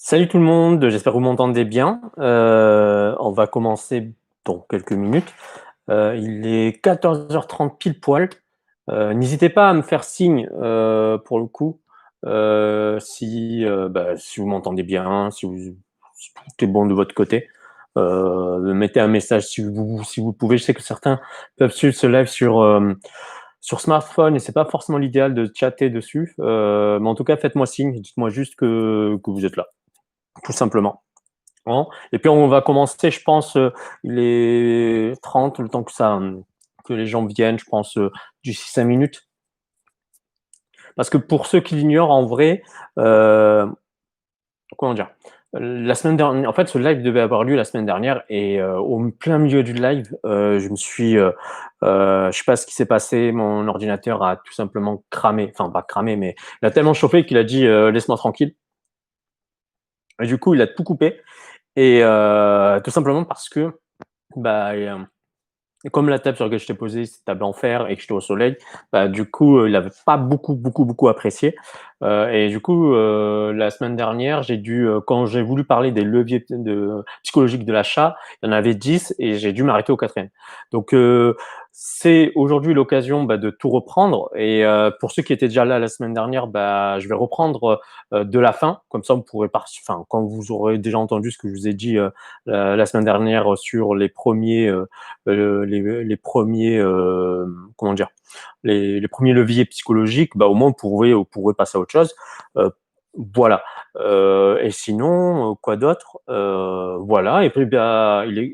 Salut tout le monde, j'espère que vous m'entendez bien. On va commencer dans quelques minutes. Il est 14h30 pile poil. N'hésitez pas à me faire signe, pour le coup, si vous m'entendez bien, si tout est bon de votre côté. Mettez un message si vous pouvez. Je sais que certains peuvent suivre ce live sur smartphone et c'est pas forcément l'idéal de chatter dessus. Mais en tout cas, faites-moi signe, dites-moi juste que vous êtes là, tout simplement. Hein. Et puis on va commencer, je pense, il est 30, le temps que les gens viennent, je pense, d'ici 5 minutes. Parce que pour ceux qui l'ignorent, en vrai, euh, comment dire, la semaine dernière, en fait, ce live devait avoir lieu la semaine dernière et au plein milieu du live, je sais pas ce qui s'est passé, mon ordinateur a tout simplement cramé, enfin pas cramé, mais il a tellement chauffé qu'il a dit laisse-moi tranquille. Et du coup, il a tout coupé et tout simplement parce que bah, et comme la table sur laquelle je t'ai posé, c'est table en fer et que j'étais au soleil, bah, du coup, il avait pas beaucoup apprécié. Et du coup, la semaine dernière, quand j'ai voulu parler des leviers psychologiques de l'achat, il y en avait 10 et j'ai dû m'arrêter au quatrième. Donc, c'est aujourd'hui l'occasion de tout reprendre. Et pour ceux qui étaient déjà là la semaine dernière, je vais reprendre de la fin. Comme ça, vous pourrez enfin, quand vous aurez déjà entendu ce que je vous ai dit la semaine dernière sur les premiers les premiers comment dire les premiers leviers psychologiques, au moins vous pourrez passer à autre chose. Voilà. Et sinon, quoi d'autre? Voilà. Et puis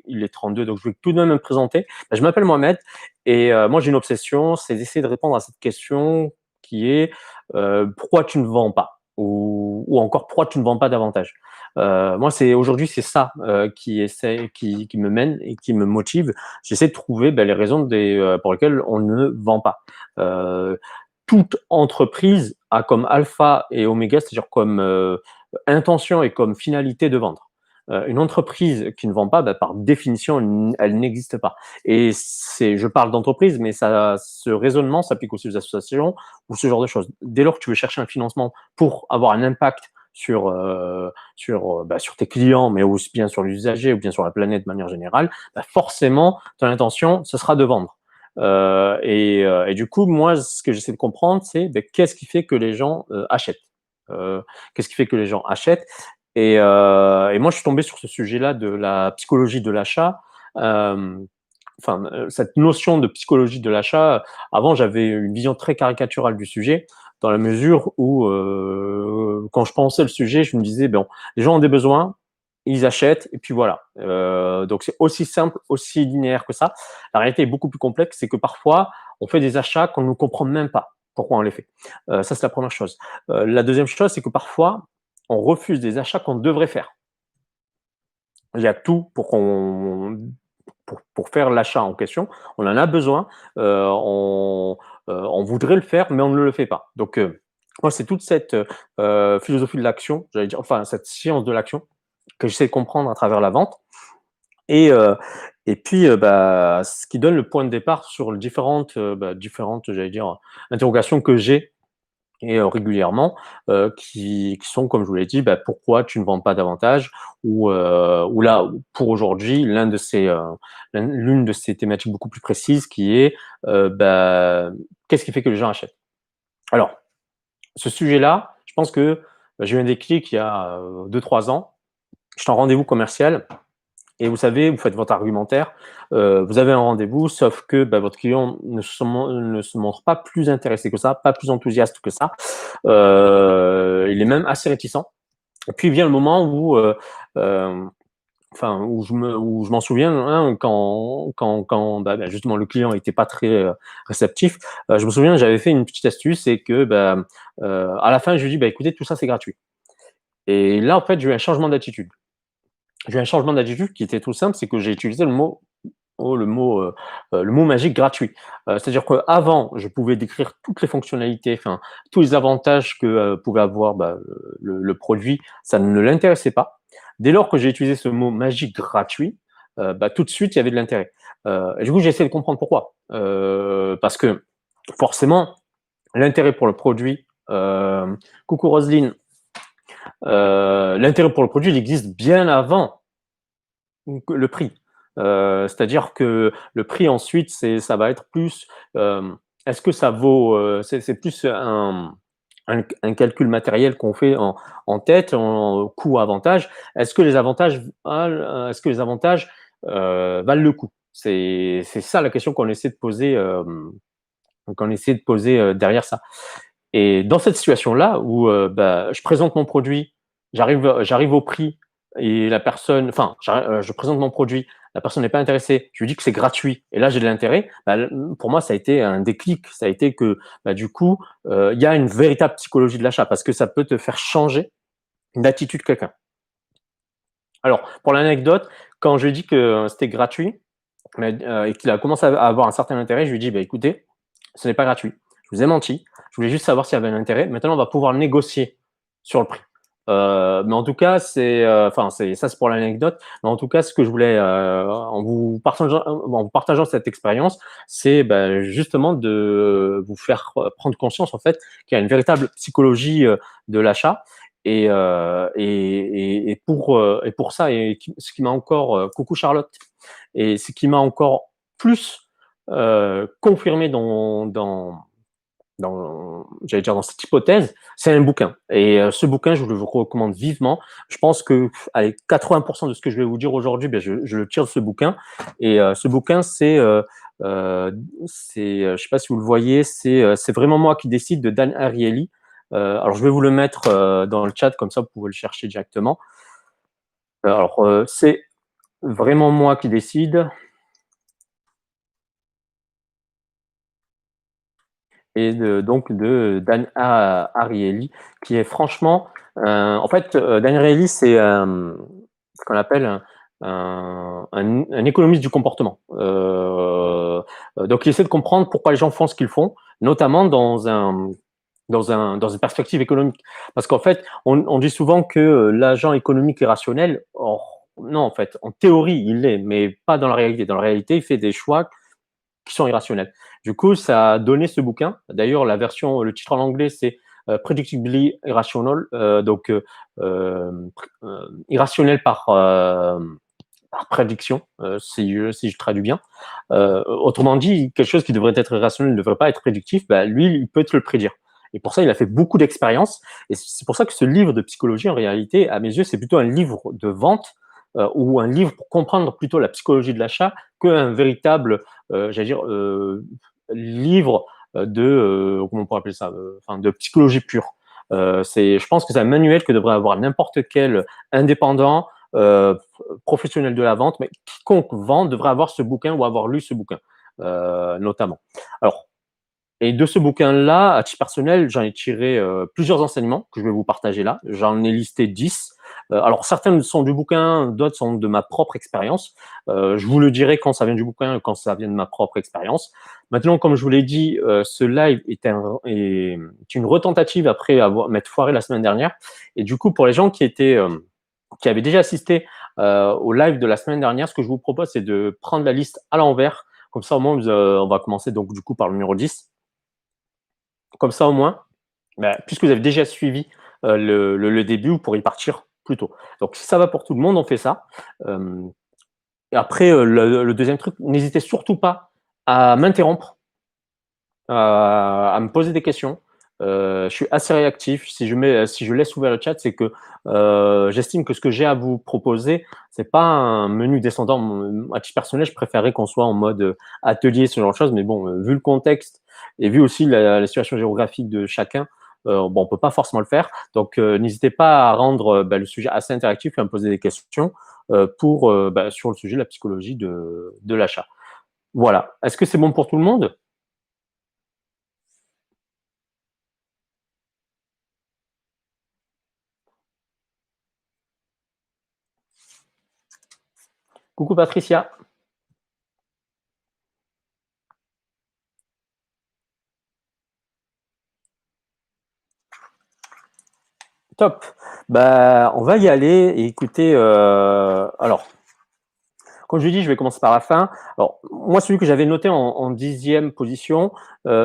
il est 32, donc je vais tout de même me présenter. Je m'appelle Mohamed et moi j'ai une obsession, c'est d'essayer de répondre à cette question qui est pourquoi tu ne vends pas, ou encore pourquoi tu ne vends pas davantage. Moi, c'est ça qui me mène et qui me motive. J'essaie de trouver les raisons pour lesquelles on ne vend pas. Euh, Toute entreprise a comme alpha et oméga, c'est-à-dire comme intention et comme finalité de vendre. Une entreprise qui ne vend pas, par définition, elle n'existe pas. Et je parle d'entreprise, mais ce raisonnement s'applique aussi aux associations ou ce genre de choses. Dès lors que tu veux chercher un financement pour avoir un impact sur tes clients, mais aussi bien sur l'usager ou bien sur la planète de manière générale, forcément, ton intention, ce sera de vendre. Et du coup, moi, ce que j'essaie de comprendre, c'est qu'est-ce qui fait que les gens achètent. Qu'est-ce qui fait que les gens achètent. Et moi, je suis tombé sur ce sujet-là de la psychologie de l'achat. Euh, Cette notion de psychologie de l'achat, avant, j'avais une vision très caricaturale du sujet, dans la mesure où, quand je pensais le sujet, je me disais, bon, les gens ont des besoins, ils achètent, et puis voilà. Donc, c'est aussi simple, aussi linéaire que ça. La réalité est beaucoup plus complexe, c'est que parfois, on fait des achats qu'on ne comprend même pas pourquoi on les fait. Ça, c'est la première chose. La deuxième chose, c'est que parfois, on refuse des achats qu'on devrait faire. Il y a tout pour faire l'achat en question. On en a besoin, on voudrait le faire, mais on ne le fait pas. Donc, moi, c'est toute cette philosophie de l'action, j'allais dire, enfin, cette science de l'action que j'essaie de comprendre à travers la vente. Et, euh, et puis, ce qui donne le point de départ sur les différentes, j'allais dire, interrogations que j'ai et régulièrement, qui sont, comme je vous l'ai dit, pourquoi tu ne vends pas davantage, ou là, pour aujourd'hui, l'une de ces thématiques beaucoup plus précises qui est qu'est-ce qui fait que les gens achètent. Alors, ce sujet-là, je pense que j'ai eu un déclic il y a 2-3 ans. J'étais en rendez-vous commercial et vous savez, vous faites votre argumentaire, vous avez un rendez-vous, sauf que votre client ne se montre pas plus intéressé que ça, pas plus enthousiaste que ça. Il est même assez réticent. Et puis vient le moment euh, où je m'en souviens, hein, quand justement le client n'était pas très réceptif. Je me souviens, j'avais fait une petite astuce, c'est que à la fin, je lui dis, écoutez, tout ça c'est gratuit. Et là, en fait, j'ai eu un changement d'attitude. J'ai eu un changement d'attitude qui était tout simple, c'est que j'ai utilisé le mot magique gratuit. C'est-à-dire qu'avant, je pouvais décrire toutes les fonctionnalités, enfin, tous les avantages que pouvait avoir le produit, ça ne l'intéressait pas. Dès lors que j'ai utilisé ce mot magique gratuit, tout de suite, il y avait de l'intérêt. Et du coup, j'ai essayé de comprendre pourquoi. Parce que forcément, l'intérêt pour le produit, coucou Roselyne, l'intérêt pour le produit, il existe bien avant le prix. C'est-à-dire que le prix ensuite, ça va être plus, est-ce que ça vaut, c'est plus un calcul matériel qu'on fait en tête, en coût-avantage. Est-ce que les avantages valent le coup? C'est ça la question qu'on essaie de poser derrière ça. Et dans cette situation-là où bah, je présente mon produit, j'arrive au prix et la personne, enfin, je présente mon produit, la personne n'est pas intéressée, je lui dis que c'est gratuit et là j'ai de l'intérêt, bah, pour moi ça a été un déclic, ça a été que bah, du coup il y a une véritable psychologie de l'achat parce que ça peut te faire changer d'attitude de quelqu'un. Alors pour l'anecdote, quand je lui ai dit que c'était gratuit et qu'il a commencé à avoir un certain intérêt, je lui ai dit bah, écoutez, ce n'est pas gratuit. Je vous ai menti. Je voulais juste savoir s'il y avait un intérêt. Maintenant, on va pouvoir négocier sur le prix. Mais en tout cas, ça, c'est pour l'anecdote. Mais en tout cas, ce que je voulais, en vous partageant cette expérience, c'est bah, justement de vous faire prendre conscience en fait qu'il y a une véritable psychologie de l'achat. Et pour ça, ce qui m'a encore, coucou Charlotte, et ce qui m'a encore plus confirmé j'allais dire dans cette hypothèse, c'est un bouquin. Et ce bouquin, je vous le recommande vivement. Je pense que allez, 80% de ce que je vais vous dire aujourd'hui, ben, je le tire de ce bouquin. Et ce bouquin, je ne sais pas si vous le voyez, c'est vraiment moi qui décide de Dan Ariely. Alors, je vais vous le mettre dans le chat, comme ça, vous pouvez le chercher directement. C'est vraiment moi qui décide. Et donc de Dan Ariely, qui est franchement, en fait, Dan Ariely, c'est ce qu'on appelle un économiste du comportement. Donc il essaie de comprendre pourquoi les gens font ce qu'ils font, notamment dans une perspective économique. Parce qu'en fait, on dit souvent que l'agent économique est rationnel. Or, non, en fait, en théorie, il l'est, mais pas dans la réalité. Dans la réalité, il fait des choix qui sont irrationnels. Du coup, ça a donné ce bouquin. D'ailleurs, le titre en anglais, c'est Predictably Irrational, irrationnel par prédiction, si je traduis bien. Autrement dit, quelque chose qui devrait être irrationnel ne devrait pas être prédictif, bah, lui, il peut te le prédire. Et pour ça, il a fait beaucoup d'expériences. Et c'est pour ça que ce livre de psychologie, en réalité, à mes yeux, c'est plutôt un livre de vente ou un livre pour comprendre plutôt la psychologie de l'achat qu'un véritable, j'allais dire, livre comment on pourrait appeler ça, de psychologie pure. Je pense que c'est un manuel que devrait avoir n'importe quel indépendant, professionnel de la vente, mais quiconque vend devrait avoir ce bouquin ou avoir lu ce bouquin, notamment. Alors, et de ce bouquin-là, à titre personnel, j'en ai tiré plusieurs enseignements que je vais vous partager là. J'en ai listé 10. Alors, certains sont du bouquin, d'autres sont de ma propre expérience. Je vous le dirai quand ça vient du bouquin et quand ça vient de ma propre expérience. Maintenant, comme je vous l'ai dit, ce live est une retentative après m'être foiré la semaine dernière. Et du coup, pour les gens qui avaient déjà assisté au live de la semaine dernière, ce que je vous propose, c'est de prendre la liste à l'envers. Comme ça, au moins, on va commencer donc du coup par le numéro 10. Comme ça, au moins, bah, puisque vous avez déjà suivi le début, vous pourrez y partir plus tôt. Donc, si ça va pour tout le monde, on fait ça. Et après, le deuxième truc, n'hésitez surtout pas à m'interrompre, à me poser des questions. Je suis assez réactif. Si je laisse ouvert le chat, c'est que j'estime que ce que j'ai à vous proposer, c'est pas un menu descendant. À titre personnel, je préférerais qu'on soit en mode atelier, ce genre de choses. Mais bon, vu le contexte et vu aussi la situation géographique de chacun, bon, on peut pas forcément le faire. Donc, n'hésitez pas à rendre le sujet assez interactif et à me poser des questions sur le sujet de la psychologie de l'achat. Voilà. Est-ce que c'est bon pour tout le monde? Coucou Patricia. Top. Bah, on va y aller. Et écoutez, alors, comme je dis, je vais commencer par la fin. Alors, moi, celui que j'avais noté en 10e position,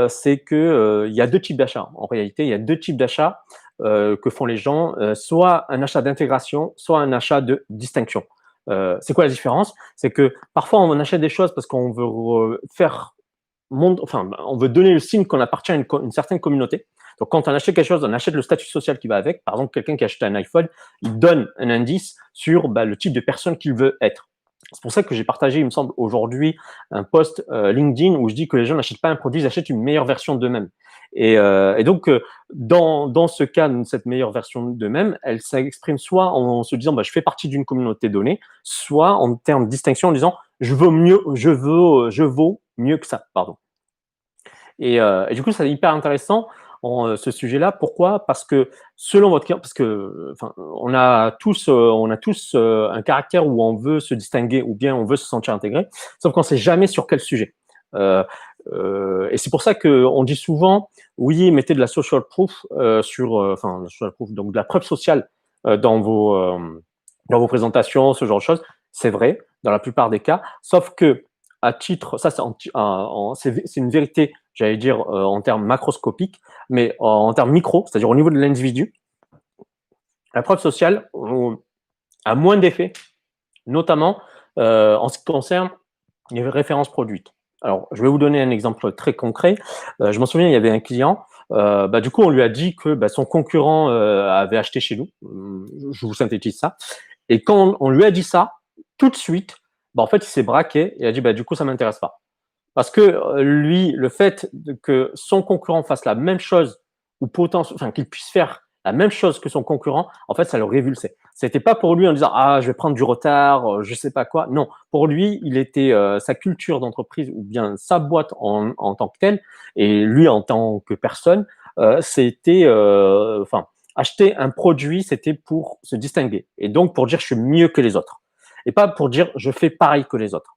c'est que il y a deux types d'achats. En réalité, il y a deux types d'achats. que font les gens, soit un achat d'intégration, soit un achat de distinction. C'est quoi la différence? C'est que parfois on achète des choses parce qu'on veut faire enfin, on veut donner le signe qu'on appartient à une certaine communauté. Donc, quand on achète quelque chose, on achète le statut social qui va avec. Par exemple, quelqu'un qui achète un iPhone, il donne un indice sur le type de personne qu'il veut être. C'est pour ça que j'ai partagé, il me semble, aujourd'hui, un post LinkedIn où je dis que les gens n'achètent pas un produit, ils achètent une meilleure version d'eux-mêmes. Et donc, dans ce cas, cette meilleure version d'eux-mêmes, elle s'exprime soit en se disant je fais partie d'une communauté donnée, soit en termes de distinction en disant je vaux mieux, je vaux mieux que ça, pardon. Et du coup, c'est hyper intéressant ce sujet-là. Pourquoi? Parce que selon votre client, parce que, enfin, on a tous un caractère où on veut se distinguer ou bien on veut se sentir intégré, sauf qu'on ne sait jamais sur quel sujet. Euh, et c'est pour ça qu'on dit souvent, oui, mettez de la social proof enfin, la social proof, donc de la preuve sociale dans vos présentations, ce genre de choses. C'est vrai dans la plupart des cas, sauf que à titre, ça c'est une vérité, j'allais dire en termes macroscopiques, mais en termes micro, c'est-à-dire au niveau de l'individu, la preuve sociale a moins d'effet, notamment en ce qui concerne les références produites. Alors, je vais vous donner un exemple très concret. Je m'en souviens, il y avait un client, du coup, on lui a dit que son concurrent avait acheté chez nous. Je vous synthétise ça. Et quand on lui a dit ça, tout de suite, en fait, il s'est braqué et a dit du coup, ça m'intéresse pas. Parce que lui, le fait que son concurrent fasse la même chose ou enfin qu'il puisse faire la même chose que son concurrent, en fait, ça le révulsait. C'était pas pour lui en disant je vais prendre du retard, je sais pas quoi. Non, pour lui, il était sa culture d'entreprise ou bien sa boîte en tant que telle et lui en tant que personne, c'était enfin acheter un produit, c'était pour se distinguer et donc pour dire je suis mieux que les autres et pas pour dire je fais pareil que les autres.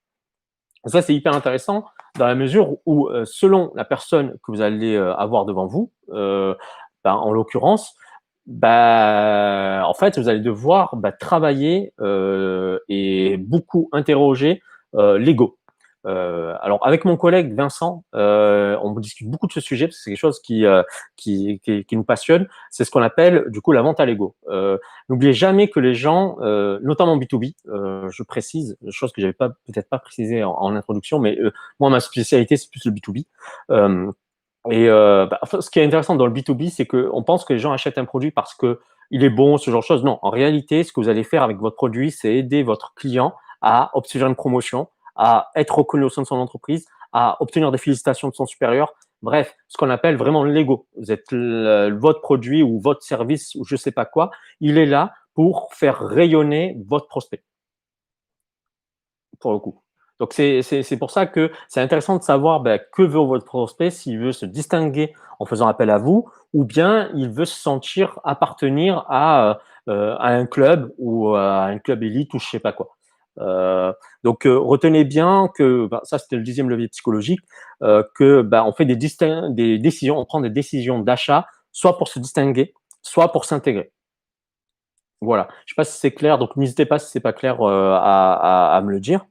Ça, c'est hyper intéressant dans la mesure où, selon la personne que vous allez avoir devant vous, en l'occurrence, en fait, vous allez devoir travailler et beaucoup interroger l'ego. Alors, avec mon collègue Vincent, on discute beaucoup de ce sujet parce que c'est quelque chose qui nous passionne. C'est ce qu'on appelle du coup la vente à l'ego. N'oubliez jamais que les gens, notamment B2B, je précise, chose que j'avais peut-être pas précisé en introduction, mais moi ma spécialité c'est plus le B2B. Ce qui est intéressant dans le B2B, c'est qu'on pense que les gens achètent un produit parce que il est bon, ce genre de choses. Non, en réalité, ce que vous allez faire avec votre produit, c'est aider votre client à obtenir une promotion, à être reconnu au sein de son entreprise, à obtenir des félicitations de son supérieur. Bref, ce qu'on appelle vraiment l'ego. Vous êtes votre produit ou votre service ou je sais pas quoi, il est là pour faire rayonner votre prospect, pour le coup. Donc, c'est pour ça que c'est intéressant de savoir que veut votre prospect, s'il veut se distinguer en faisant appel à vous, ou bien il veut se sentir appartenir à un club ou à un club élite ou je sais pas quoi. Donc, retenez bien que ça, c'était le 10e levier psychologique, que on fait des décisions, on prend des décisions d'achat, soit pour se distinguer, soit pour s'intégrer. Voilà. Je ne sais pas si c'est clair, donc n'hésitez pas si c'est pas clair à me le dire.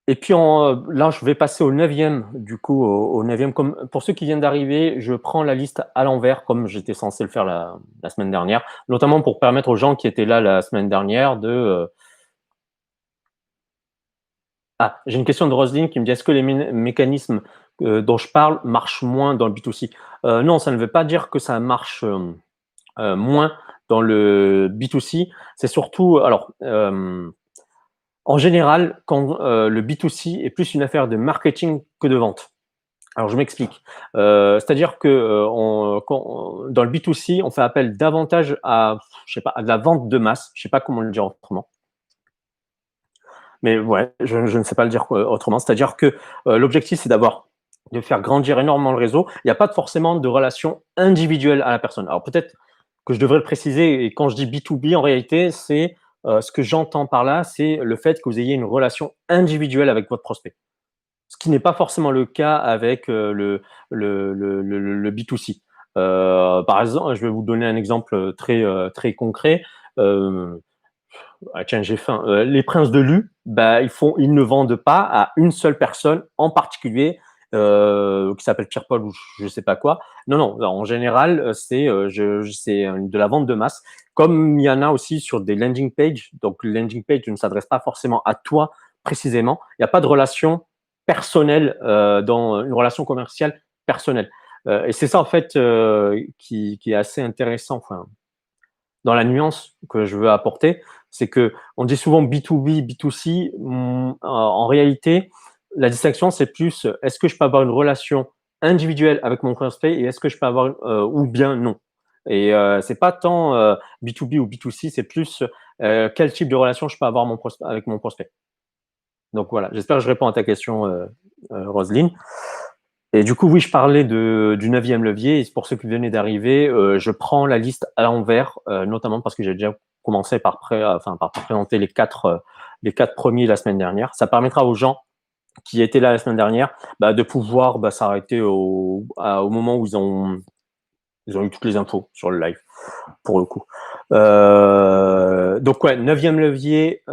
Et puis là, je vais passer au 9e, du coup, au 9e. Comme, pour ceux qui viennent d'arriver, je prends la liste à l'envers, comme j'étais censé le faire la semaine dernière, notamment pour permettre aux gens qui étaient là la semaine dernière de... Ah, j'ai une question de Roselyne qui me dit, est-ce que les mécanismes dont je parle marchent moins dans le B2C? Non, ça ne veut pas dire que ça marche moins dans le B2C. C'est surtout... Alors... en général, quand le B2C est plus une affaire de marketing que de vente. Alors, je m'explique. C'est-à-dire que dans le B2C, on fait appel davantage je sais pas, à de la vente de masse. Je sais pas comment le dire autrement. Mais ouais, je ne sais pas le dire autrement. C'est-à-dire que l'objectif, c'est de faire grandir énormément le réseau. Il n'y a pas forcément de relation individuelle à la personne. Alors, peut-être que je devrais le préciser, et quand je dis B2B, en réalité, c'est ce que j'entends par là, c'est le fait que vous ayez une relation individuelle avec votre prospect. Ce qui n'est pas forcément le cas avec le B2C. Par exemple, je vais vous donner un exemple très concret. Tiens, j'ai faim. Les princes de Lu, ils ne vendent pas à une seule personne en particulier qui s'appelle Pierre-Paul ou je sais pas quoi. Non, non, en général, c'est de la vente de masse. Comme il y en a aussi sur des landing pages, donc le landing page ne s'adresse pas forcément à toi précisément. Il n'y a pas de relation personnelle dans une relation commerciale personnelle. Et c'est ça en fait qui est assez intéressant. Enfin, dans la nuance que je veux apporter, c'est que on dit souvent B2B, B2C. En réalité, la distinction, c'est plus est-ce que je peux avoir une relation individuelle avec mon prospect et est-ce que je peux avoir ou bien non. Et c'est pas tant B2B ou B2C, c'est plus quel type de relation je peux avoir avec mon prospect. Donc voilà, j'espère que je réponds à ta question, Roselyne. Et du coup, oui, je parlais du 9e levier. Et pour ceux qui venaient d'arriver, je prends la liste à l'envers, notamment parce que j'ai déjà commencé par présenter les quatre premiers la semaine dernière. Ça permettra aux gens qui étaient là la semaine dernière de pouvoir s'arrêter au moment où ils ont eu toutes les infos sur le live, pour le coup. Donc, ouais, 9e levier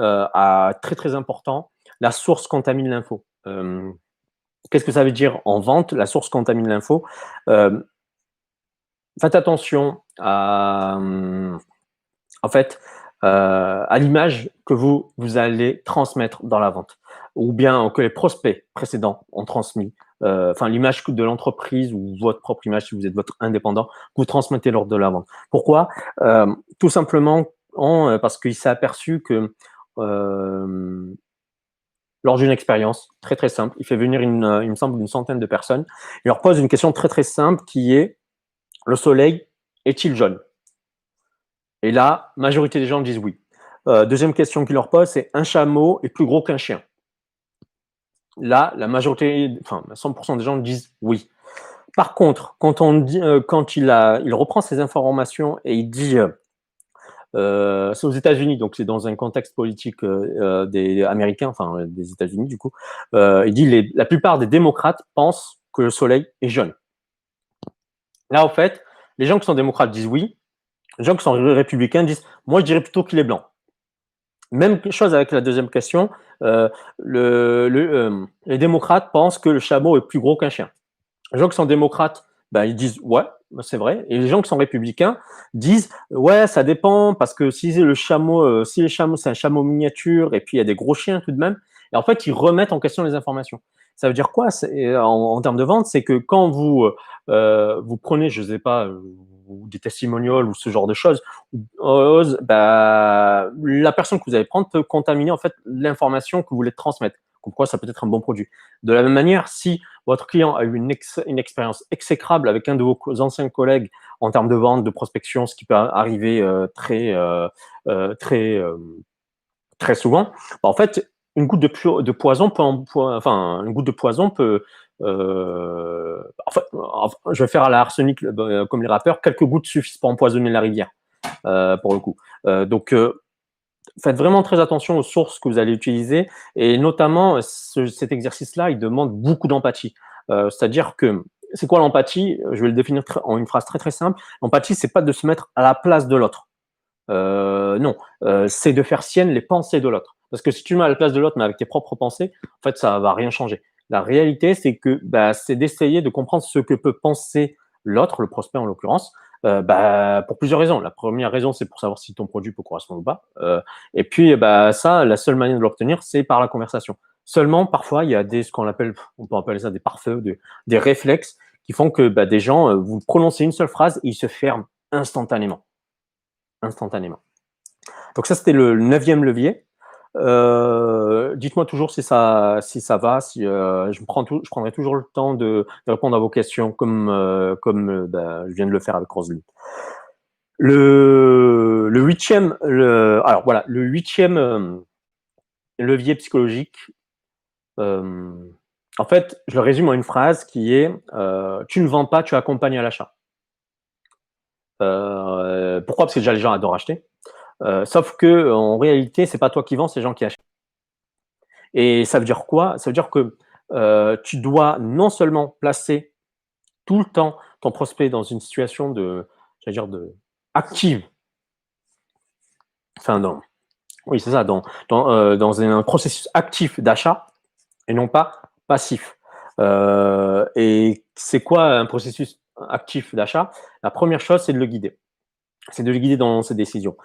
très, très important. La source contamine l'info. Qu'est-ce que ça veut dire en vente? La source contamine l'info. Faites attention à l'image que vous allez transmettre dans la vente, ou bien que les prospects précédents ont transmis. L'image de l'entreprise ou votre propre image si vous êtes votre indépendant, que vous transmettez lors de la vente. Pourquoi? Tout simplement parce qu'il s'est aperçu que lors d'une expérience très très simple, il fait venir il me semble une centaine de personnes, il leur pose une question très très simple qui est: le soleil est-il jaune? Et là, majorité des gens disent oui. Deuxième question qu'il leur pose, c'est: un chameau est plus gros qu'un chien? Là, la majorité, 100% des gens disent oui. Par contre, quand il reprend ces informations et il dit c'est aux États-Unis, donc c'est dans un contexte politique des Américains, enfin des États-Unis du coup. Il dit la plupart des démocrates pensent que le soleil est jaune. Là, en fait, les gens qui sont démocrates disent oui. Les gens qui sont républicains disent moi, je dirais plutôt qu'il est blanc. Même chose avec la deuxième question. Les démocrates pensent que le chameau est plus gros qu'un chien. Les gens qui sont démocrates, ils disent ouais, c'est vrai. Et les gens qui sont républicains disent ouais, ça dépend parce que si le chameau, c'est un chameau miniature et puis il y a des gros chiens tout de même. Et en fait, ils remettent en question les informations. Ça veut dire quoi en termes de vente? C'est que quand vous prenez, je ne sais pas, des testimonials ou ce genre de choses, la personne que vous allez prendre peut contaminer en fait l'information que vous voulez transmettre. Comme quoi, ça peut être un bon produit. De la même manière, si votre client a eu une expérience exécrable avec un de vos anciens collègues en termes de vente, de prospection, ce qui peut arriver très souvent, en fait, une goutte de poison peut je vais faire à la arsenic comme les rappeurs, quelques gouttes suffisent pour empoisonner la rivière, pour le coup. Donc, faites vraiment très attention aux sources que vous allez utiliser et notamment cet exercice-là, il demande beaucoup d'empathie. C'est-à-dire que c'est quoi l'empathie? Je vais le définir en une phrase très très simple. L'empathie, c'est pas de se mettre à la place de l'autre. Non, c'est de faire sienne les pensées de l'autre. Parce que si tu mets à la place de l'autre, mais avec tes propres pensées, en fait, ça va rien changer. La réalité, c'est que c'est d'essayer de comprendre ce que peut penser l'autre, le prospect en l'occurrence, pour plusieurs raisons. La première raison, c'est pour savoir si ton produit peut correspondre ou pas. Et puis, ça, la seule manière de l'obtenir, c'est par la conversation. Seulement, parfois, il y a on peut appeler ça des pare-feux, des réflexes qui font que des gens, vous prononcez une seule phrase et ils se ferment instantanément. Donc ça, c'était le 9e levier. Dites-moi toujours si ça va, si je prendrai toujours le temps de répondre à vos questions comme je viens de le faire avec Roselyne. Le huitième levier psychologique, en fait, je le résume en une phrase qui est tu ne vends pas, tu accompagnes à l'achat. Pourquoi? Parce que déjà les gens adorent acheter. Sauf que en réalité, c'est pas toi qui vends, c'est les gens qui achètent. Et ça veut dire quoi? Ça veut dire que tu dois non seulement placer tout le temps ton prospect dans une situation active, oui c'est ça, dans un processus actif d'achat et non pas passif. Et c'est quoi un processus actif d'achat? La première chose, c'est de le guider. C'est de le guider dans ses décisions.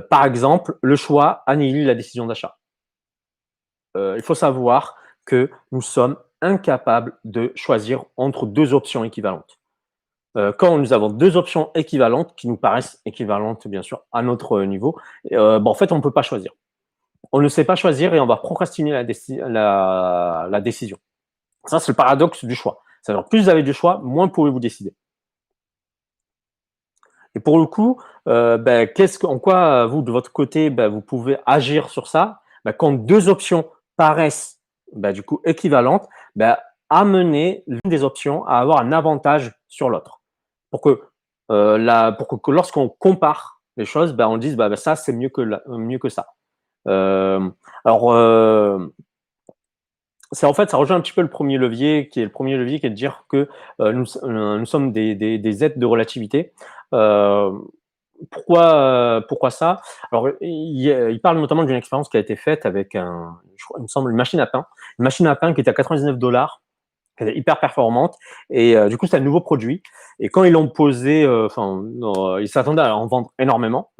Par exemple, le choix annihile la décision d'achat. Il faut savoir que nous sommes incapables de choisir entre 2 options équivalentes. Quand nous avons 2 options équivalentes, qui nous paraissent équivalentes bien sûr à notre niveau, en fait, on ne peut pas choisir. On ne sait pas choisir et on va procrastiner la décision. Ça, c'est le paradoxe du choix. C'est-à-dire plus vous avez du choix, moins pouvez-vous décider. Et pour le coup, en quoi vous, de votre côté, vous pouvez agir sur ça? Quand 2 options paraissent, du coup équivalentes, amener l'une des options à avoir un avantage sur l'autre. Pour que lorsqu'on compare les choses, on dise: «Ça, c'est mieux que ça». Hem, alors, c'est en fait, ça rejoint un petit peu le premier levier, qui est de dire que, nous sommes des êtres de relativité. Heu, pourquoi ça? Alors, il parle notamment d'une expérience qui a été faite avec je crois, il me semble, une machine à pain. Une machine à pain qui était à 99 $, qui était hyper performante et du coup, c'est un nouveau produit et quand ils l'ont posé, ils s'attendaient à en vendre énormément,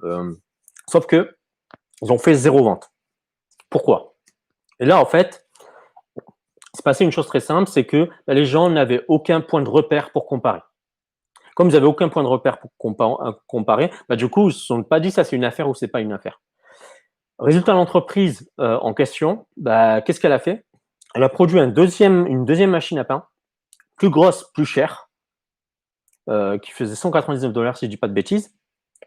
sauf qu'ils ont fait zéro vente. Pourquoi? Et là, en fait, il s'est passé une chose très simple, c'est que les gens n'avaient aucun point de repère pour comparer. Comme ils n'avaient aucun point de repère pour comparer, du coup, ils ne se sont pas dit ça c'est une affaire ou c'est pas une affaire. Résultat, l'entreprise en question, qu'est-ce qu'elle a fait? Elle a produit une deuxième machine à pain, plus grosse, plus chère, qui faisait 199 $ si je dis pas de bêtises,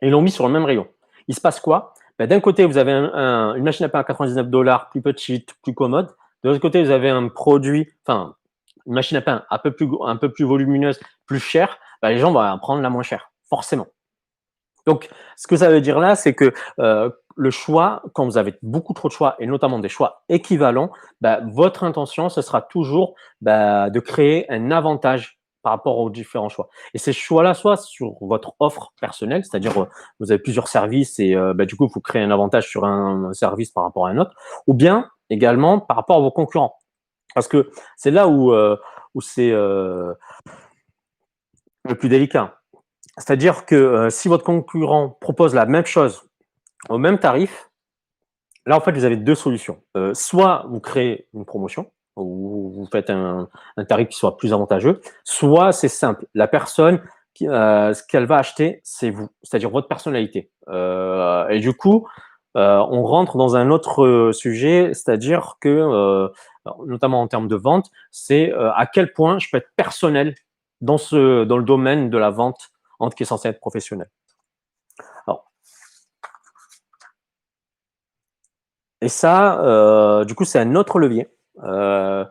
et ils l'ont mis sur le même rayon. Il se passe quoi? D'un côté, vous avez une machine à pain à 99 $, plus petite, plus commode. De l'autre côté, vous avez un produit, enfin, une machine à pain un peu plus volumineuse, plus chère. Les gens vont prendre la moins chère, forcément. Donc, ce que ça veut dire là, c'est que le choix, quand vous avez beaucoup trop de choix, et notamment des choix équivalents, votre intention, ce sera toujours de créer un avantage par rapport aux différents choix. Et ces choix-là, soit sur votre offre personnelle, c'est-à-dire vous avez plusieurs services et du coup, vous créez un avantage sur un service par rapport à un autre, ou bien également par rapport à vos concurrents. Parce que c'est là où c'est le plus délicat. C'est-à-dire que si votre concurrent propose la même chose au même tarif, là, en fait, vous avez 2 solutions. Soit vous créez une promotion, ou vous faites un tarif qui soit plus avantageux, soit c'est simple, la personne ce qu'elle va acheter, c'est vous, c'est-à-dire votre personnalité. Et du coup, on rentre dans un autre sujet, c'est-à-dire que, notamment en termes de vente, c'est, à quel point je peux être personnel dans le domaine de la vente, qui est censé être professionnel. Alors et ça, du coup, c'est un autre levier, heu,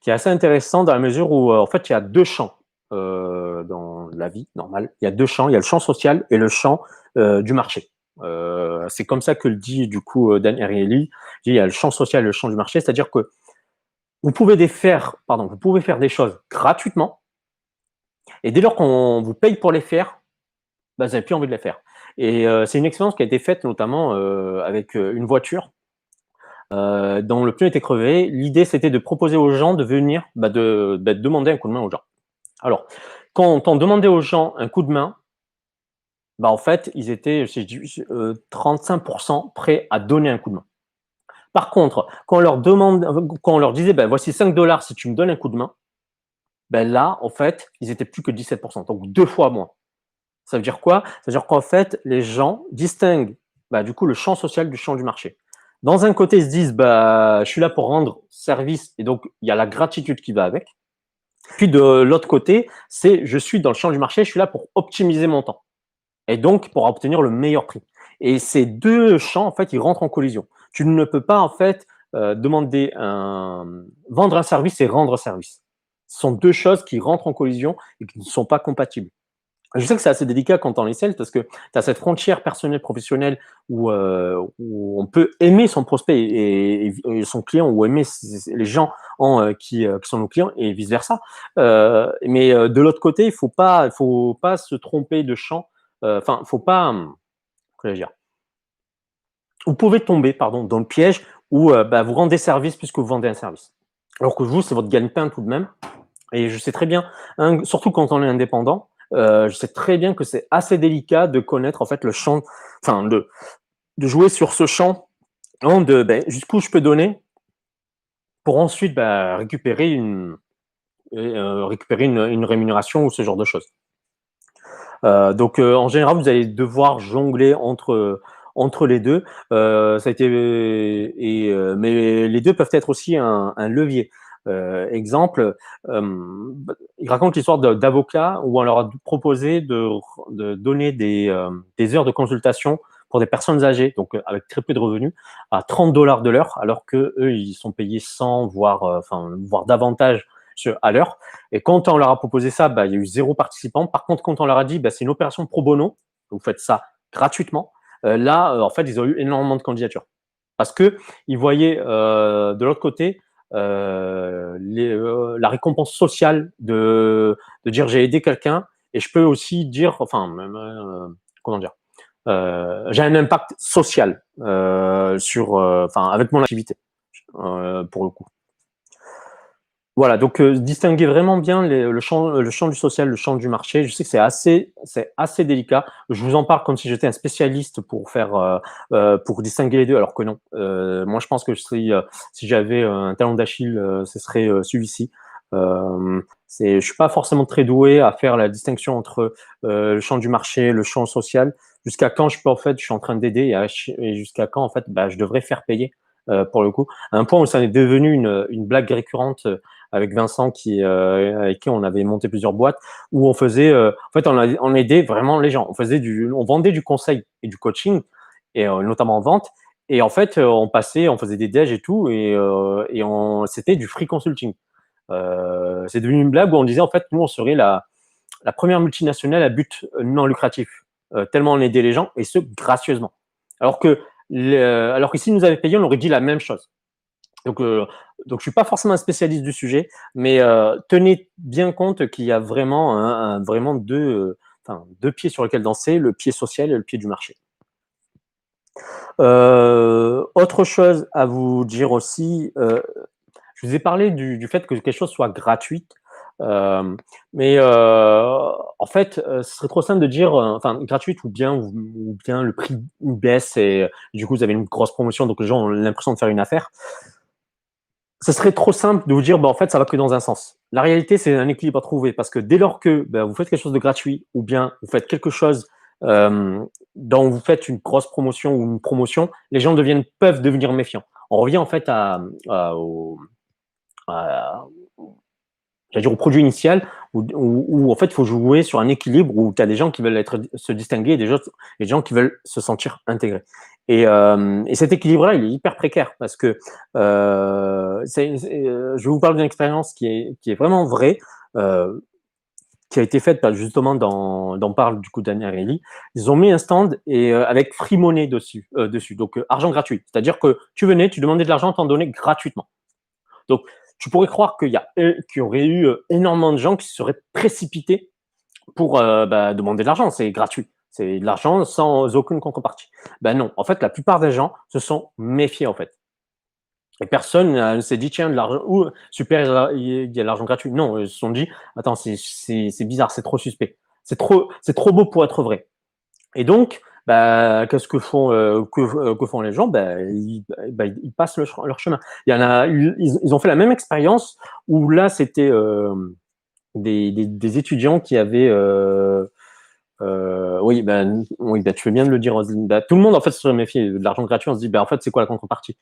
qui est assez intéressant dans la mesure où, en fait, il y a 2 champs, dans la vie normale. Il y a 2 champs, il y a le champ social et le champ, du marché. C'est comme ça que le dit, du coup, Dan Ariely. Il dit: «Il y a le champ social et le champ du marché». C'est-à-dire que vous pouvez faire des choses gratuitement et dès lors qu'on vous paye pour les faire, vous avez plus envie de les faire et c'est une expérience qui a été faite notamment, avec, une voiture dont le pneu était crevé. L'idée, c'était de proposer aux gens de venir, demander un coup de main aux gens. Alors, quand on demandait aux gens un coup de main, en fait, ils étaient, si je dis, 35% prêts à donner un coup de main. Par contre, quand on leur disait, voici 5 $ si tu me donnes un coup de main, là, en fait, ils étaient plus que 17%, donc 2 fois moins. Ça veut dire quoi? Ça veut dire qu'en fait, les gens distinguent, du coup, le champ social du champ du marché. Dans un côté, ils se disent, je suis là pour rendre service et donc il y a la gratitude qui va avec. Puis de l'autre côté, c'est je suis dans le champ du marché, je suis là pour optimiser mon temps et donc pour obtenir le meilleur prix. Et ces 2 champs, en fait, ils rentrent en collision. Tu ne peux pas, en fait, vendre un service et rendre service. Ce sont 2 choses qui rentrent en collision et qui ne sont pas compatibles. Je sais que c'est assez délicat quand on est sales parce que tu as cette frontière personnelle professionnelle où on peut aimer son prospect et son client ou aimer les gens qui sont nos clients et vice versa. Mais de l'autre côté, il faut pas se tromper de champ. Enfin, faut pas, comment dire? Vous pouvez tomber, pardon, dans le piège où vous rendez service puisque vous vendez un service. Alors que vous, c'est votre gagne-pain tout de même. Et je sais très bien, surtout quand on est indépendant, je sais très bien que c'est assez délicat de connaître en fait le champ, enfin de jouer sur ce champ, hein, de jusqu'où je peux donner pour ensuite récupérer une rémunération ou ce genre de choses. Donc en général, vous allez devoir jongler entre les 2. Ça a été Mais les 2 peuvent être aussi un levier. Exemple, il raconte l'histoire d'avocats où on leur a proposé de donner des heures de consultation pour des personnes âgées, donc avec très peu de revenus, à 30 $ de l'heure, alors qu'eux, ils sont payés 100, voire davantage à l'heure. Et quand on leur a proposé ça, il y a eu 0 participant. Par contre, quand on leur a dit, c'est une opération pro bono, vous faites ça gratuitement, là, en fait, ils ont eu énormément de candidatures. Parce qu'ils voyaient de l'autre côté la récompense sociale de dire j'ai aidé quelqu'un et je peux aussi dire, comment dire, j'ai un impact social avec mon activité, pour le coup. Voilà, donc distinguer vraiment bien le champ du social, le champ du marché. Je sais que c'est assez délicat. Je vous en parle comme si j'étais un spécialiste pour distinguer les 2, alors que non. Moi, je pense que si j'avais un talon d'Achille, ce serait celui-ci. Je suis pas forcément très doué à faire la distinction entre le champ du marché, le champ social. Jusqu'à quand je suis en train d'aider et jusqu'à quand en fait, je devrais faire payer pour le coup. À un point où ça est devenu une blague récurrente avec Vincent avec qui on avait monté plusieurs boîtes où on aidait vraiment les gens. On vendait du conseil et du coaching et notamment en vente. Et en fait, on faisait des déj et tout c'était du free consulting. C'est devenu une blague où on disait en fait nous on serait la première multinationale à but non lucratif, tellement on aidait les gens et ce gracieusement. Alors que s'ils nous avaient payé, on aurait dit la même chose. Donc je suis pas forcément un spécialiste du sujet, mais tenez bien compte qu'il y a vraiment deux pieds sur lesquels danser, le pied social et le pied du marché. Autre chose à vous dire aussi, je vous ai parlé du fait que quelque chose soit gratuit, euh, mais en fait, ce serait trop simple de dire, gratuite ou bien le prix baisse et du coup vous avez une grosse promotion, donc les gens ont l'impression de faire une affaire. Ce serait trop simple de vous dire, en fait, ça va que dans un sens. La réalité, c'est un équilibre à trouver parce que dès lors que vous faites quelque chose de gratuit ou bien vous faites quelque chose dont vous faites une grosse promotion ou une promotion, les gens peuvent devenir méfiants. On revient en fait à, j'allais dire au produit initial, où en fait, il faut jouer sur un équilibre où tu as des gens qui veulent se distinguer et des gens qui veulent se sentir intégrés. Et cet équilibre-là, il est hyper précaire parce que je vous parle d'une expérience qui est vraiment vraie, euh, qui a été faite justement dans parle du coup Daniel Arelli. Ils ont mis un stand et avec free money dessus, donc argent gratuit. C'est-à-dire que tu venais, tu demandais de l'argent, t'en donnais gratuitement. Donc, tu pourrais croire qu'il y aurait eu énormément de gens qui se seraient précipités pour demander de l'argent. C'est gratuit. C'est de l'argent sans aucune contrepartie. Non. En fait, la plupart des gens se sont méfiés, en fait. Et personne ne s'est dit, tiens, de l'argent, super, il y a de l'argent gratuit. Non, ils se sont dit, attends, c'est bizarre, c'est trop suspect. C'est trop beau pour être vrai. Et donc, qu'est-ce que font les gens? Ils passent leur chemin. Ils ont fait la même expérience où là, c'était des étudiants qui avaient. Oui, tu fais bien de le dire. Tout le monde en fait se méfie de l'argent gratuit. On se dit, en fait, c'est quoi la contrepartie?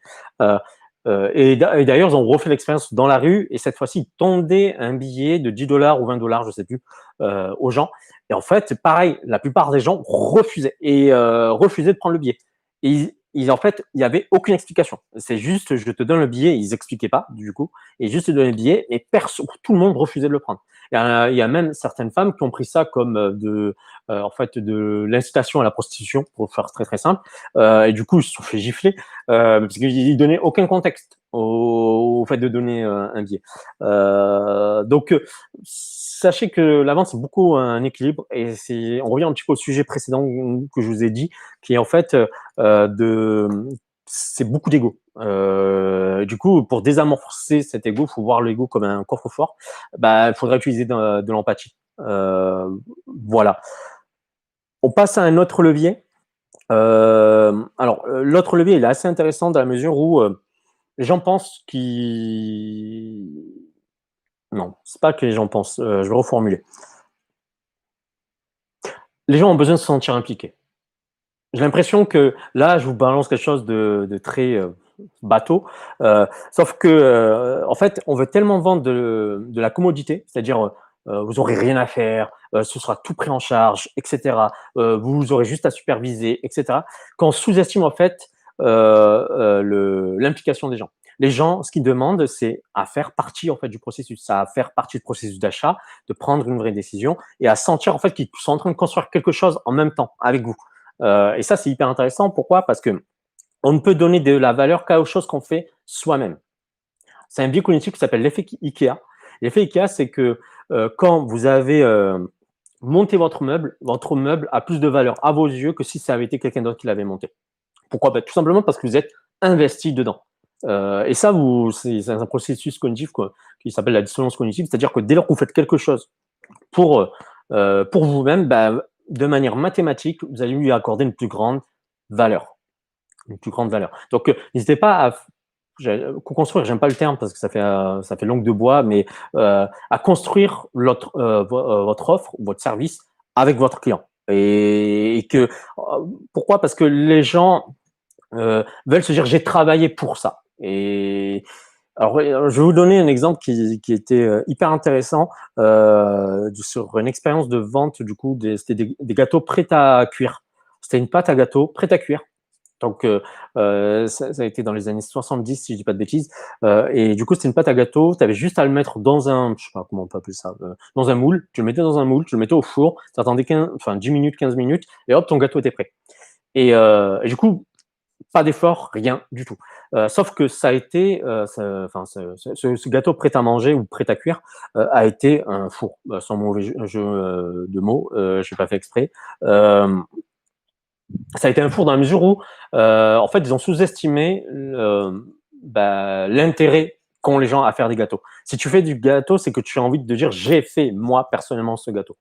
Et d'ailleurs, ils ont refait l'expérience dans la rue et cette fois-ci, ils tendaient un billet de 10 $ ou 20 $, je sais plus, aux gens. Et en fait, pareil, la plupart des gens refusaient de prendre le billet. Et en fait, il n'y avait aucune explication. C'est juste, je te donne le billet, ils n'expliquaient pas, du coup, et juste te donner le billet, et tout le monde refusait de le prendre. Il y a même certaines femmes qui ont pris ça comme en fait, de l'incitation à la prostitution, pour faire très très simple. Et du coup, ils se sont fait gifler parce qu'ils donnaient aucun contexte au fait de donner un billet. Donc, sachez que la vente, c'est beaucoup un équilibre. Et on revient un petit peu au sujet précédent que je vous ai dit, qui est en fait de c'est beaucoup d'ego. Du coup, pour désamorcer cet ego, il faut voir l'ego comme un coffre-fort. Bah, il faudrait utiliser de l'empathie. Voilà. On passe à un autre levier. Alors, l'autre levier, il est assez intéressant dans la mesure où les gens pensent qu'ils... Non, c'est pas que les gens pensent. Je vais reformuler. Les gens ont besoin de se sentir impliqués. J'ai l'impression que là, je vous balance quelque chose de très bateau, sauf que, en fait, on veut tellement vendre de la commodité, c'est-à-dire vous aurez rien à faire, ce sera tout pris en charge, etc. Vous aurez juste à superviser, etc. Qu'on sous-estime en fait l'implication des gens. Les gens, ce qu'ils demandent, c'est à faire partie en fait du processus, à faire partie du processus d'achat, de prendre une vraie décision et à sentir en fait qu'ils sont en train de construire quelque chose en même temps avec vous. Et ça, c'est hyper intéressant. Pourquoi? Parce que on ne peut donner de la valeur qu'aux choses qu'on fait soi-même. C'est un biais cognitif qui s'appelle l'effet Ikea. L'effet Ikea, c'est que quand vous avez monté votre meuble a plus de valeur à vos yeux que si ça avait été quelqu'un d'autre qui l'avait monté. Pourquoi? Tout simplement parce que vous êtes investi dedans. Et ça, c'est un processus cognitif qui s'appelle la dissonance cognitive, c'est-à-dire que dès lors que vous faites quelque chose pour vous-même, bah, de manière mathématique, vous allez lui accorder une plus grande valeur. Une plus grande valeur. Donc, n'hésitez pas à co-construire, j'aime pas le terme parce que ça fait langue de bois, mais à construire votre offre, votre service avec votre client. Et que pourquoi? Parce que les gens veulent se dire j'ai travaillé pour ça. Et alors, je vais vous donner un exemple qui était hyper intéressant sur une expérience de vente. Du coup, c'était des gâteaux prêts à cuire. C'était une pâte à gâteau prête à cuire. Donc, ça a été dans les années 70, si je dis pas de bêtises. Et du coup, c'était une pâte à gâteau. Tu avais juste à le mettre dans je sais pas comment on peut appeler ça, dans un moule. Tu le mettais dans un moule, tu le mettais au four. Tu attendais 10 minutes, 15 minutes, et hop, ton gâteau était prêt. Et du coup, pas d'effort, rien du tout. Sauf que ça a été, ce gâteau prêt à manger ou prêt à cuire a été un four. Sans mauvais jeu de mots, je n'ai pas fait exprès. Euh, Ça a été un four dans la mesure où, en fait, ils ont sous-estimé l'intérêt qu'ont les gens à faire des gâteaux. Si tu fais du gâteau, c'est que tu as envie de dire j'ai fait moi personnellement ce gâteau.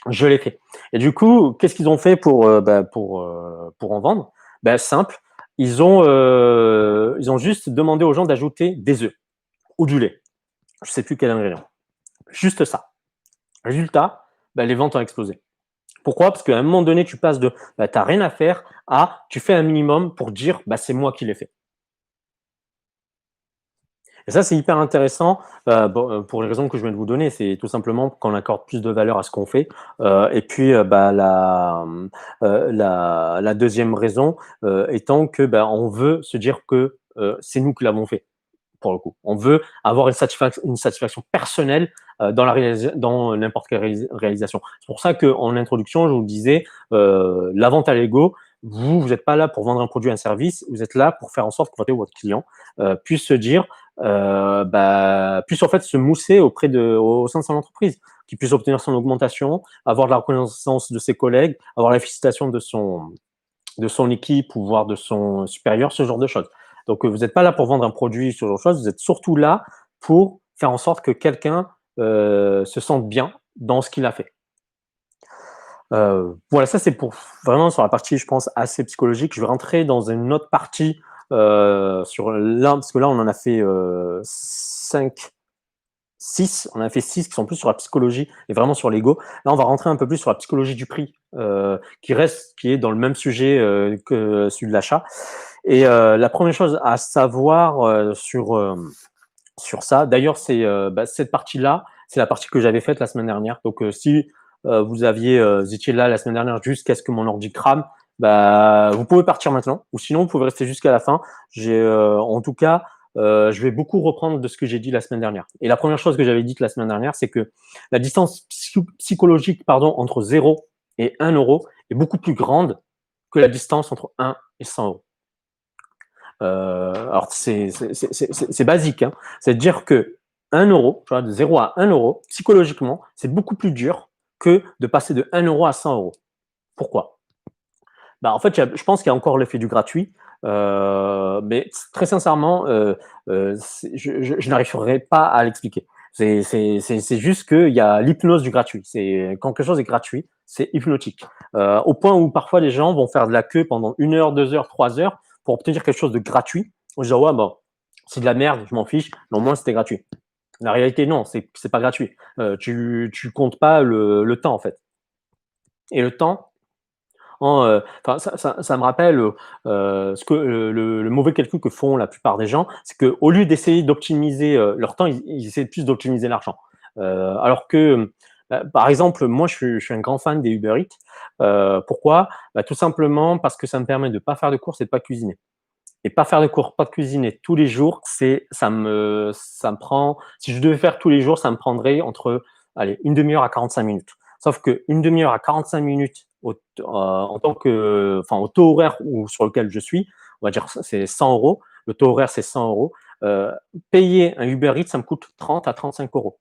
Je l'ai fait. Et du coup, qu'est-ce qu'ils ont fait pour en vendre? Simple, ils ont juste demandé aux gens d'ajouter des œufs ou du lait. Je sais plus quel ingrédient. Juste ça. Résultat, les ventes ont explosé. Pourquoi? Parce qu'à un moment donné, tu passes de t'as rien à faire à tu fais un minimum pour dire c'est moi qui l'ai fait. Et ça, c'est hyper intéressant pour les raisons que je viens de vous donner. C'est tout simplement qu'on accorde plus de valeur à ce qu'on fait. Et puis, la deuxième raison étant que on veut se dire que c'est nous qui l'avons fait, pour le coup. On veut avoir une satisfaction personnelle dans n'importe quelle réalisation. C'est pour ça qu'en introduction, je vous disais, la vente à l'ego, vous n'êtes pas là pour vendre un produit, un service, vous êtes là pour faire en sorte que votre client puisse se dire, puisse en fait se mousser au sein de son entreprise, qu'il puisse obtenir son augmentation, avoir de la reconnaissance de ses collègues, avoir la félicitation de son équipe ou voire de son supérieur, ce genre de choses. Donc, vous n'êtes pas là pour vendre un produit, ce genre de choses, vous êtes surtout là pour faire en sorte que quelqu'un se sente bien dans ce qu'il a fait. Voilà, ça c'est pour vraiment sur la partie, je pense, assez psychologique. Je vais rentrer dans une autre partie sur là, parce que là, on en a fait 5, 6. On en a fait 6 qui sont plus sur la psychologie et vraiment sur l'ego. Là, on va rentrer un peu plus sur la psychologie du prix, qui est dans le même sujet que celui de l'achat. Et la première chose à savoir sur ça, d'ailleurs, c'est cette partie-là, c'est la partie que j'avais faite la semaine dernière. Donc, si vous étiez là la semaine dernière jusqu'à ce que mon ordi crame, vous pouvez partir maintenant, ou sinon vous pouvez rester jusqu'à la fin. En tout cas, je vais beaucoup reprendre de ce que j'ai dit la semaine dernière. Et la première chose que j'avais dite la semaine dernière, c'est que la distance psychologique, entre 0 et 1 euro est beaucoup plus grande que la distance entre 1 et 100 euros. Alors, c'est basique, hein. C'est-à-dire que 1 euro, tu vois, de 0 à 1 euro, psychologiquement, c'est beaucoup plus dur que de passer de 1 euro à 100 euros. Pourquoi? En fait, je pense qu'il y a encore l'effet du gratuit. Mais très sincèrement, je n'arriverai pas à l'expliquer. C'est juste qu'il y a l'hypnose du gratuit. C'est quand quelque chose est gratuit, c'est hypnotique. Au point où parfois les gens vont faire de la queue pendant 1 heure, 2 heures, 3 heures pour obtenir quelque chose de gratuit. On se dit ouais bon, c'est de la merde, je m'en fiche. Mais au moins c'était gratuit. La réalité non, c'est pas gratuit. Tu comptes pas le temps en fait. Et le temps, enfin, ça me rappelle ce que le mauvais calcul que font la plupart des gens, c'est qu'au lieu d'essayer d'optimiser leur temps, ils essaient plus d'optimiser l'argent. Alors que, par exemple, moi, je suis un grand fan des Uber Eats. Pourquoi? Tout simplement parce que ça me permet de ne pas faire de courses et de ne pas cuisiner. Et pas faire de courses, pas cuisiner tous les jours, ça me prend. Si je devais faire tous les jours, ça me prendrait entre, allez, une demi-heure à 45 minutes. Sauf qu'une demi-heure à 45 minutes en tant que, enfin, au taux horaire sur lequel je suis, on va dire c'est 100 euros. Le taux horaire c'est 100 euros. Payer un Uber Eats, ça me coûte 30 à 35 euros.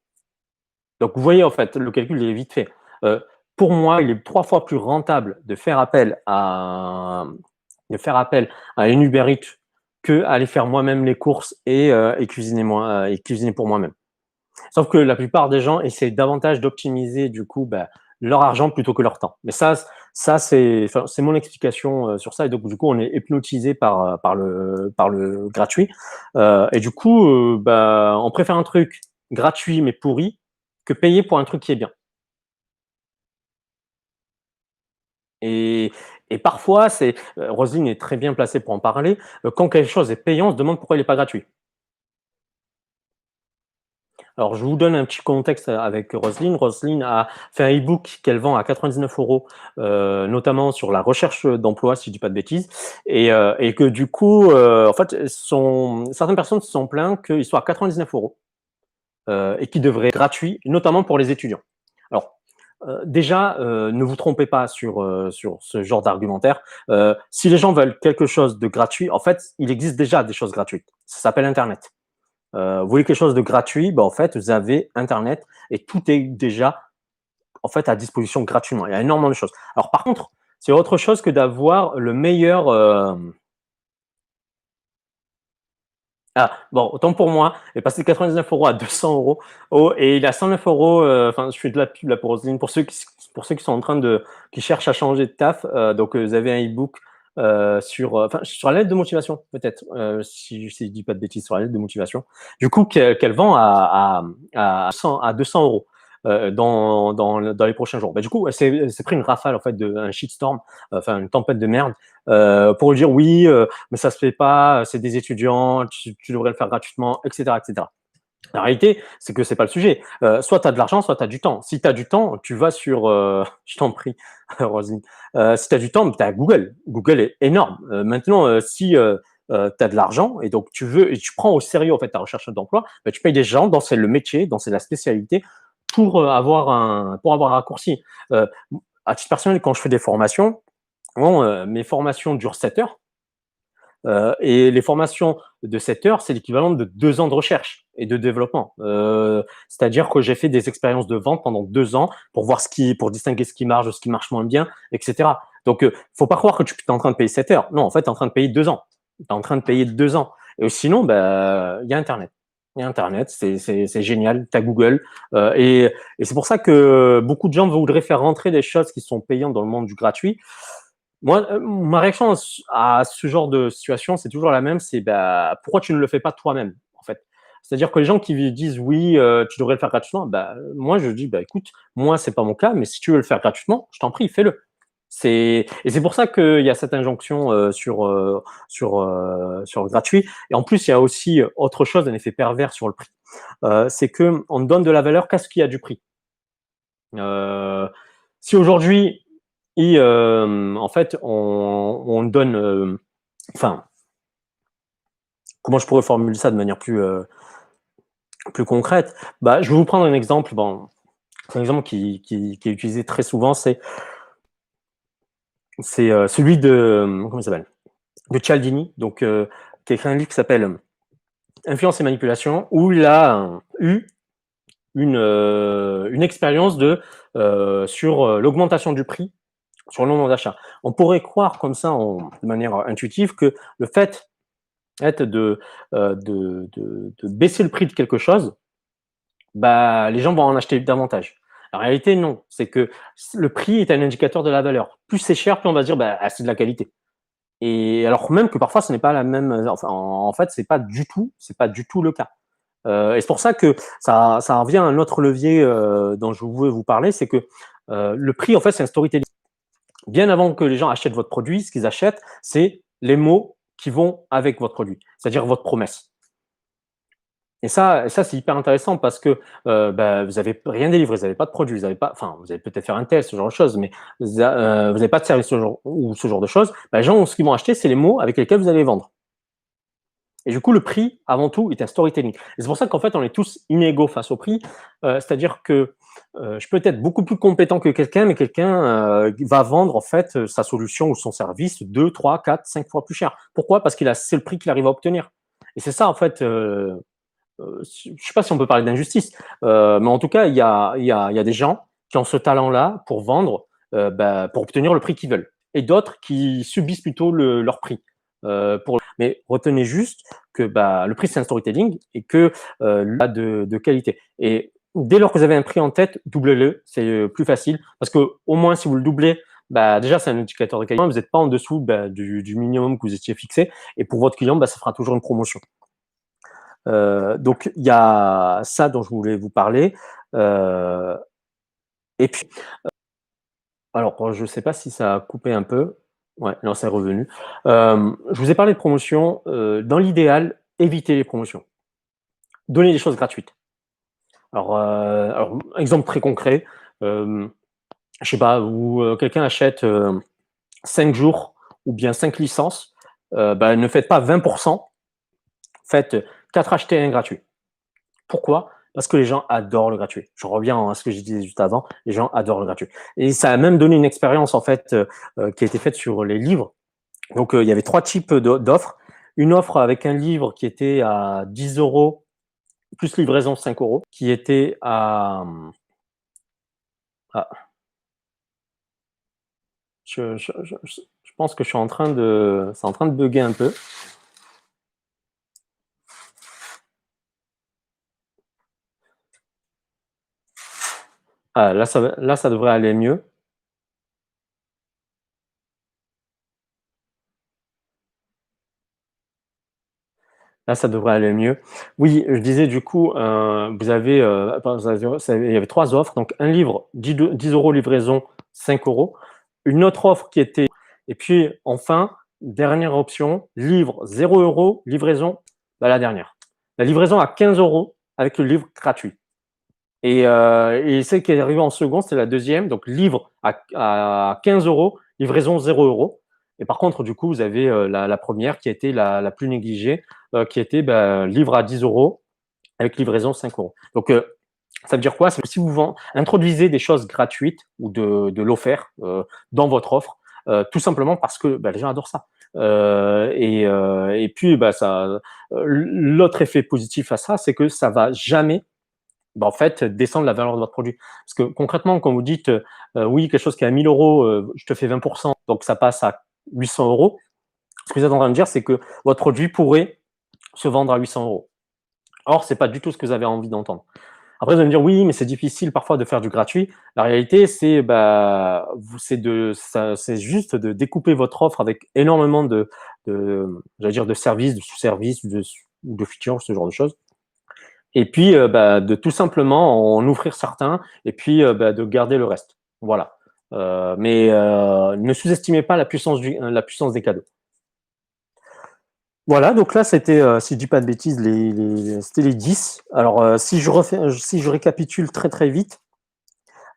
Donc vous voyez en fait, le calcul il est vite fait. Pour moi, il est 3 fois plus rentable de faire appel à une Uber Eats que aller faire moi-même les courses et cuisiner pour moi-même. Sauf que la plupart des gens essaient davantage d'optimiser du coup leur argent plutôt que leur temps. Mais ça c'est mon explication sur ça. Et donc du coup, on est hypnotisé par le gratuit. Et du coup, on préfère un truc gratuit mais pourri que payer pour un truc qui est bien. Et, et parfois, Roselyne est très bien placée pour en parler. Quand quelque chose est payant, on se demande pourquoi il n'est pas gratuit. Alors, je vous donne un petit contexte avec Roselyne. Roselyne a fait un e-book qu'elle vend à 99 euros, notamment sur la recherche d'emploi, si je ne dis pas de bêtises. Et que du coup, en fait, certaines personnes se sont plaintes qu'il soit à 99 euros et qu'il devrait être gratuit, notamment pour les étudiants. Alors, déjà, ne vous trompez pas sur ce genre d'argumentaire. Si les gens veulent quelque chose de gratuit, en fait, il existe déjà des choses gratuites. Ça s'appelle Internet. Vous voulez quelque chose de gratuit, en fait, vous avez Internet et tout est déjà en fait à disposition gratuitement. Il y a énormément de choses. Alors par contre, c'est autre chose que d'avoir le meilleur. Ah, bon, autant pour moi, il est passé de 99 euros à 200 euros. Oh, et il est à 109 euros. Enfin, je fais de la pub là pour Roselyne. Pour ceux qui sont en train qui cherchent à changer de taf, donc vous avez un e-book sur la lettre de motivation, peut-être, si je dis pas de bêtises, sur la lettre de motivation. Du coup, qu'elle vend à 200 euros dans les prochains jours. Du coup, elle s'est pris une rafale, en fait, un shitstorm, enfin, une tempête de merde, pour dire oui, mais ça se fait pas, c'est des étudiants, tu devrais le faire gratuitement, etc., etc. La réalité, c'est que c'est pas le sujet. Soit tu as de l'argent, soit tu as du temps. Si tu as du temps, tu vas sur, je t'en prie, Rosine. Si tu as du temps, tu as Google. Google est énorme. Maintenant, si tu as de l'argent et donc tu veux et tu prends au sérieux en fait ta recherche d'emploi, tu payes des gens dont c'est le métier, dont c'est la spécialité pour avoir un raccourci. Euh, à titre personnel, quand je fais des formations, bon, mes formations durent 7 heures. Et les formations de 7 heures, c'est l'équivalent de 2 ans de recherche et de développement. C'est-à-dire que j'ai fait des expériences de vente pendant 2 ans pour distinguer ce qui marche de ce qui marche moins bien, etc. Donc, faut pas croire que tu es en train de payer 7 heures. Non, en fait, tu es en train de payer 2 ans. Tu es en train de payer 2 ans. Et sinon, il y a Internet. Il y a Internet, c'est génial. Tu as Google. Et c'est pour ça que beaucoup de gens voudraient faire rentrer des choses qui sont payantes dans le monde du gratuit. Moi, ma réaction à ce genre de situation, c'est toujours la même, c'est pourquoi tu ne le fais pas toi-même, en fait. C'est-à-dire que les gens qui disent oui, tu devrais le faire gratuitement, moi je dis écoute, moi c'est pas mon cas, mais si tu veux le faire gratuitement, je t'en prie, fais-le. Et c'est pour ça qu'il y a cette injonction sur le gratuit. Et en plus, il y a aussi autre chose, un effet pervers sur le prix. C'est qu'on ne donne de la valeur qu'à ce qui a du prix. Si aujourd'hui, en fait, on donne, enfin, comment je pourrais formuler ça de manière plus concrète? Je vais vous prendre un exemple. Bon, c'est un exemple qui est utilisé très souvent, c'est celui de, comment il s'appelle? De Cialdini, donc qui a écrit un livre qui s'appelle Influence et manipulation, où il a eu une expérience sur l'augmentation du prix sur le nombre d'achats. On pourrait croire comme ça, de manière intuitive, que le fait de baisser le prix de quelque chose, bah, les gens vont en acheter davantage. En réalité, non. C'est que le prix est un indicateur de la valeur. Plus c'est cher, plus on va se dire, bah, c'est de la qualité. Et alors même que parfois, ce n'est pas la même. Enfin, en fait, c'est pas du tout le cas. Et c'est pour ça que ça revient à un autre levier dont je voulais vous parler, c'est que le prix, en fait, c'est un storytelling. Bien avant que les gens achètent votre produit, ce qu'ils achètent, c'est les mots qui vont avec votre produit, c'est-à-dire votre promesse. Et ça c'est hyper intéressant parce que bah, vous n'avez rien délivré, vous n'avez pas de produit, vous avez pas, enfin, vous allez peut-être faire un test, ce genre de choses, mais vous n'avez pas de service ou ce genre de choses. Bah, les gens, ce qu'ils vont acheter, c'est les mots avec lesquels vous allez vendre. Et du coup, le prix, avant tout, est un storytelling. Et c'est pour ça qu'en fait, on est tous inégaux face au prix. C'est-à-dire que je peux être beaucoup plus compétent que quelqu'un, mais quelqu'un va vendre en fait sa solution ou son service 2, 3, 4, 5 fois plus cher. Pourquoi? Parce qu'il a c'est le prix qu'il arrive à obtenir. Et c'est ça en fait. Je ne sais pas si on peut parler d'injustice, mais en tout cas, il y a des gens qui ont ce talent-là pour vendre, bah, pour obtenir le prix qu'ils veulent, et d'autres qui subissent plutôt leur prix. Mais retenez juste que bah, le prix, c'est un storytelling et que de qualité. Et dès lors que vous avez un prix en tête, doublez-le, c'est plus facile, parce que au moins, si vous le doublez, bah, déjà, c'est un indicateur de qualité. Vous n'êtes pas en dessous bah, du minimum que vous étiez fixé, et pour votre client, bah, ça fera toujours une promotion. Donc il y a ça dont je voulais vous parler. Heu et puis alors, je ne sais pas si ça a coupé un peu. Ouais, non, c'est revenu. Je vous ai parlé de promotion, dans l'idéal, évitez les promotions. Donnez des choses gratuites. Alors exemple très concret, je sais pas, où, quelqu'un achète, 5 jours ou bien 5 licences, bah, ne faites pas 20, faites 4 achetés et 1 gratuit. Pourquoi? Parce que les gens adorent le gratuit. Je reviens à ce que je disais juste avant, les gens adorent le gratuit. Et ça a même donné une expérience en fait qui a été faite sur les livres. Donc il y avait 3 types d'offres. Une offre avec un livre qui était à 10 euros plus livraison 5 euros, qui était ah, je pense que je suis en train de, c'est en train de bugger un peu. Ah, là ça devrait aller mieux. Là, ça devrait aller mieux. Oui, je disais du coup, il y avait 3 offres, donc un livre, 10 € livraison, 5 euros. Une autre offre qui était, et puis enfin, dernière option, livre 0 € livraison, bah, la dernière. La livraison à 15 € avec le livre gratuit. Et celle qui est arrivée en second, c'est la deuxième, donc livre à 15 euros, livraison 0 €. Et par contre, du coup, vous avez la première qui a été la plus négligée, qui était bah, livre à 10 euros avec livraison 5 euros. Donc, ça veut dire quoi? C'est que si vous introduisez des choses gratuites ou de l'offert dans votre offre, tout simplement parce que bah, les gens adorent ça. Et puis, bah, l'autre effet positif à ça, c'est que ça va jamais bah, en fait, descendre la valeur de votre produit. Parce que concrètement, quand vous dites, oui, quelque chose qui est à 1 000 €, je te fais 20, donc ça passe à 800 €. Ce que vous êtes en train de dire, c'est que votre produit pourrait se vendre à 800 €. Or, c'est pas du tout ce que vous avez envie d'entendre. Après, vous allez me dire: «Oui, mais c'est difficile parfois de faire du gratuit». La réalité, c'est, bah, c'est juste de découper votre offre avec énormément j'allais dire de services, de sous-services, ou de features, ce genre de choses. Et puis, bah, de tout simplement en ouvrir certains et puis, bah, de garder le reste. Voilà. Mais ne sous-estimez pas la puissance des cadeaux. Voilà, donc là, c'était, si je dis pas de bêtises, c'était les 10. Alors, si je récapitule très, très vite,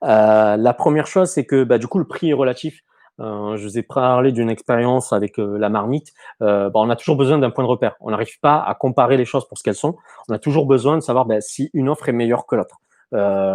la première chose, c'est que, bah, du coup, le prix est relatif. Je vous ai parlé d'une expérience avec, la marmite. Bah, on a toujours besoin d'un point de repère. On n'arrive pas à comparer les choses pour ce qu'elles sont. On a toujours besoin de savoir, bah, si une offre est meilleure que l'autre.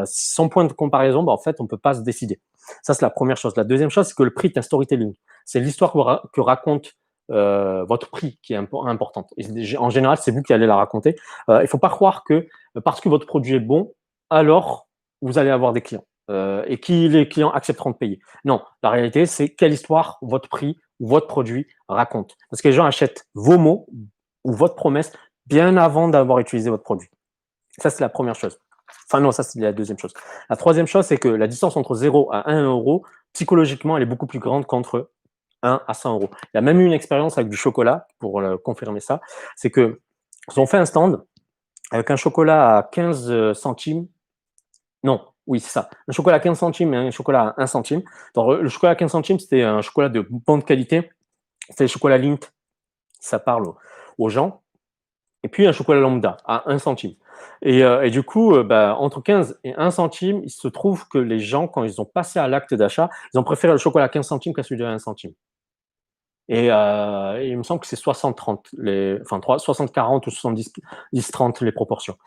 Sans point de comparaison, bah, en fait, on ne peut pas se décider. Ça, c'est la première chose. La deuxième chose, c'est que le prix est un storytelling. C'est l'histoire que raconte, votre prix qui est importante. Et en général, c'est vous qui allez la raconter. Il ne faut pas croire que, parce que votre produit est bon, alors vous allez avoir des clients. et qui les clients accepteront de payer. Non, la réalité, c'est quelle histoire votre prix ou votre produit raconte. Parce que les gens achètent vos mots ou votre promesse bien avant d'avoir utilisé votre produit. Ça, c'est la première chose. Enfin non, ça, c'est la deuxième chose. La troisième chose, c'est que la distance entre 0 à 1 euro, psychologiquement, elle est beaucoup plus grande qu'entre 1 à 100 euros. Il y a même eu une expérience avec du chocolat, pour confirmer ça, c'est que ils ont fait un stand avec un chocolat à 15 centimes. Non, oui, c'est ça. Un chocolat à 15 centimes et un chocolat à 1 centime. Donc, le chocolat à 15 centimes, c'était un chocolat de bonne qualité. C'est le chocolat Lindt. Ça parle aux gens. Et puis un chocolat lambda à 1 centime. Et du coup, entre 15 et 1 centime, il se trouve que les gens, quand ils ont passé à l'acte d'achat, ils ont préféré le chocolat à 15 centimes qu'à celui de 1 centime. Et il me semble que c'est 60-30, enfin 60-40 ou 70-30 les proportions.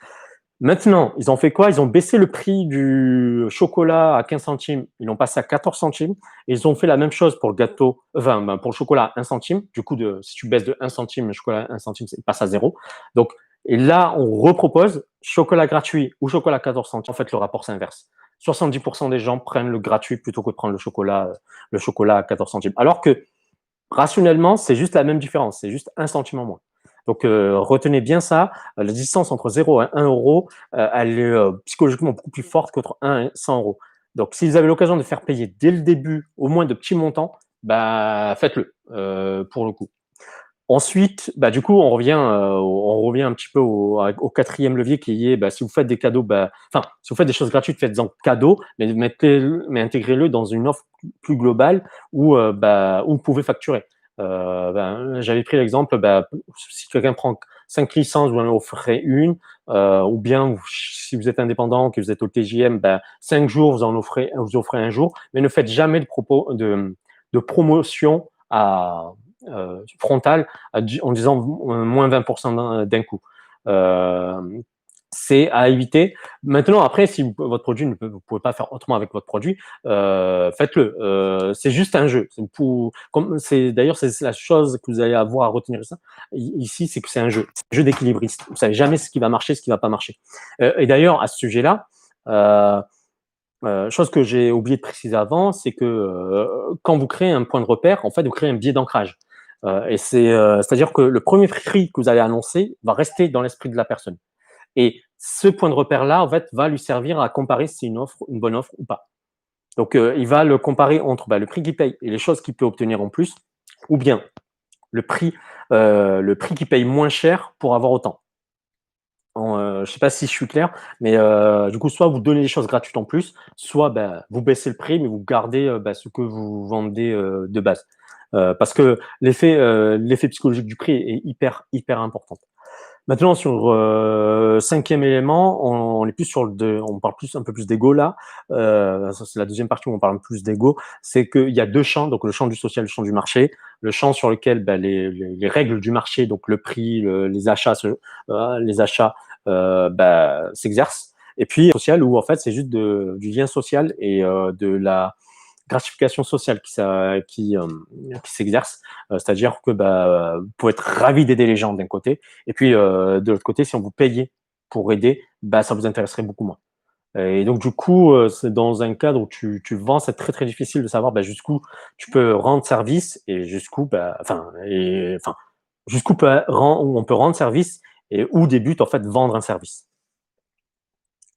Maintenant, ils ont fait quoi? Ils ont baissé le prix du chocolat à 15 centimes, ils l'ont passé à 14 centimes, et ils ont fait la même chose pour le gâteau, pour le chocolat à 1 centime. Du coup, si tu baisses de 1 centime, le chocolat à 1 centime, il passe à 0. Donc, et là, on repropose chocolat gratuit ou chocolat à 14 centimes. En fait, le rapport s'inverse. 70% des gens prennent le gratuit plutôt que de prendre le chocolat à 14 centimes. Alors que, rationnellement, c'est juste la même différence, c'est juste 1 centime en moins. Donc, retenez bien ça. La distance entre 0 et 1 euro, elle est psychologiquement beaucoup plus forte qu'entre 1 et 100 euros. Donc, si vous avez l'occasion de faire payer dès le début au moins de petits montants, faites-le pour le coup. Ensuite, du coup, on revient un petit peu au quatrième levier qui est, si vous faites des cadeaux, si vous faites des choses gratuites, faites-en cadeau, mais intégrez-le dans une offre plus globale où vous pouvez facturer. J'avais pris l'exemple, si quelqu'un prend 5 licences, vous en offrez une, ou bien si vous êtes indépendant, que vous êtes au TJM, 5 jours, vous offrez un jour, mais ne faites jamais de promotion frontale en disant moins 20% d'un coup. C'est à éviter. Maintenant, après, si votre produit, vous ne pouvez pas faire autrement avec votre produit, faites-le. C'est juste un jeu. D'ailleurs, c'est la chose que vous allez avoir à retenir ça, ici, c'est que c'est un jeu. C'est un jeu d'équilibriste. Vous ne savez jamais ce qui va marcher, ce qui ne va pas marcher. Et d'ailleurs, à ce sujet-là, chose que j'ai oublié de préciser avant, c'est que quand vous créez un point de repère, en fait, vous créez un biais d'ancrage. C'est-à-dire que le premier prix que vous allez annoncer va rester dans l'esprit de la personne. Et ce point de repère-là, en fait, va lui servir à comparer si c'est une bonne offre ou pas. Donc, il va le comparer entre le prix qu'il paye et les choses qu'il peut obtenir en plus, ou bien le prix qu'il paye moins cher pour avoir autant. Je ne sais pas si je suis clair, mais du coup, soit vous donnez des choses gratuites en plus, soit vous baissez le prix, mais vous gardez ce que vous vendez de base. Parce que l'effet psychologique du prix est hyper, hyper important. Maintenant, sur cinquième élément, on est plus on parle un peu plus d'ego là. Ça, c'est la deuxième partie où on parle plus d'ego. C'est qu'il y a deux champs, donc le champ du social, le champ du marché. Le champ sur lequel les règles du marché, donc le prix, les achats, s'exercent. Et puis social où en fait c'est juste du lien social et de la gratification sociale qui s'exerce, c'est-à-dire que vous pouvez être ravi d'aider les gens d'un côté, et puis de l'autre côté, si on vous payait pour aider, ça vous intéresserait beaucoup moins. Et donc du coup, c'est dans un cadre où tu vends, c'est très très difficile de savoir jusqu'où tu peux rendre service et jusqu'où jusqu'où on peut rendre service et où débute en fait vendre un service.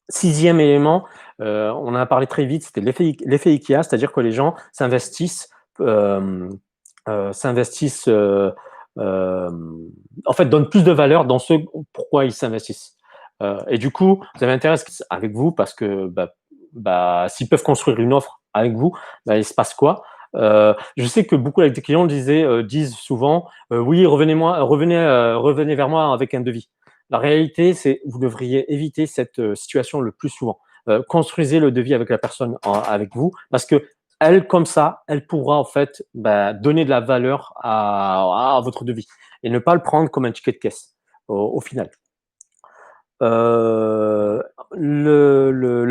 Sixième élément, on en a parlé très vite, c'était l'effet IKEA, c'est-à-dire que les gens s'investissent, en fait, donnent plus de valeur dans ce pourquoi ils s'investissent. Et du coup, vous avez intérêt avec vous parce que s'ils peuvent construire une offre avec vous, il se passe quoi? Je sais que beaucoup avec des clients disent souvent oui, revenez vers moi avec un devis. La réalité, c'est vous devriez éviter cette situation le plus souvent. Construisez le devis avec la personne avec vous parce que elle, comme ça, elle pourra en fait donner de la valeur à votre devis et ne pas le prendre comme un ticket de caisse au final. Le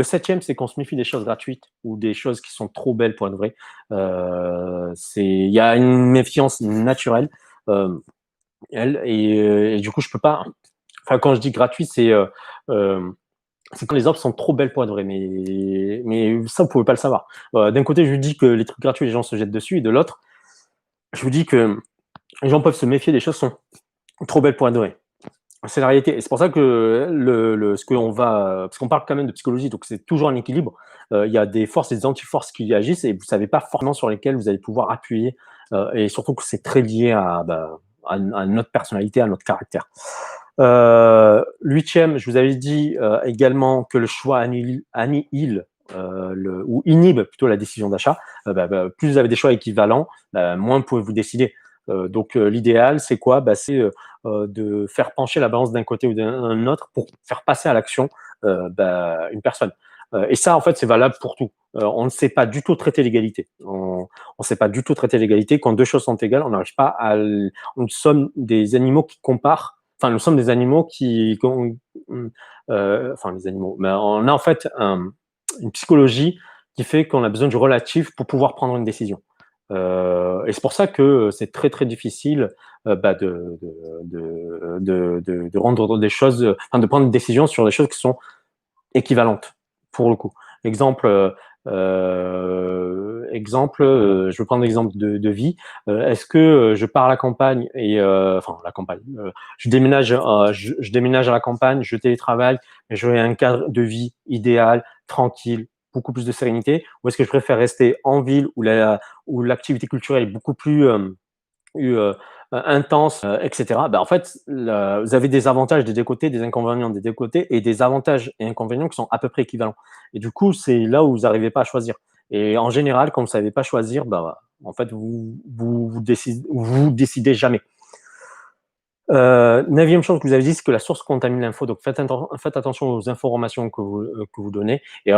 septième, c'est qu'on se méfie des choses gratuites ou des choses qui sont trop belles pour être vraies. Il y a une méfiance naturelle. Et du coup, je peux pas. Enfin, quand je dis gratuit, c'est c'est quand les offres sont trop belles pour être vraies, mais ça, vous pouvez pas le savoir. D'un côté, je vous dis que les trucs gratuits, les gens se jettent dessus, et de l'autre, je vous dis que les gens peuvent se méfier des choses qui sont trop belles pour être vraies. C'est la réalité. Et c'est pour ça que ce qu'on va, parce qu'on parle quand même de psychologie, donc c'est toujours un équilibre. Il y a des forces et des antiforces qui agissent, et vous savez pas forcément sur lesquelles vous allez pouvoir appuyer. Et surtout que c'est très lié à notre personnalité, à notre caractère. Huitième, je vous avais dit également que le choix annihile ou inhibe plutôt la décision d'achat. Plus vous avez des choix équivalents, moins pouvez-vous décider. Donc l'idéal, c'est quoi? C'est de faire pencher la balance d'un côté ou d'un autre pour faire passer à l'action une personne. Et ça, en fait, c'est valable pour tout. On ne sait pas du tout traiter l'égalité. On ne sait pas du tout traiter l'égalité. Quand deux choses sont égales, on n'arrive pas à... Nous sommes des animaux qui comparent. Enfin, nous sommes des animaux enfin, les animaux. Mais on a en fait une psychologie qui fait qu'on a besoin du relatif pour pouvoir prendre une décision. Et c'est pour ça que c'est très très difficile de rendre des choses, enfin, de prendre une décision sur des choses qui sont équivalentes pour le coup. Exemple, je vais prendre l'exemple de vie. Est-ce que je pars à la campagne et enfin la campagne, je déménage à la campagne, je télétravaille, et j'aurai un cadre de vie idéal, tranquille, beaucoup plus de sérénité, ou est-ce que je préfère rester en ville où l'activité culturelle est beaucoup plus intense, etc. En fait, vous avez des avantages des deux côtés, des inconvénients des deux côtés, et des avantages et inconvénients qui sont à peu près équivalents. Et du coup, c'est là où vous n'arrivez pas à choisir. Et en général, quand vous ne savez pas choisir, en fait, vous décidez jamais. Neuvième chose que vous avez dit, c'est que la source contamine l'info. Donc faites attention aux informations que vous donnez, et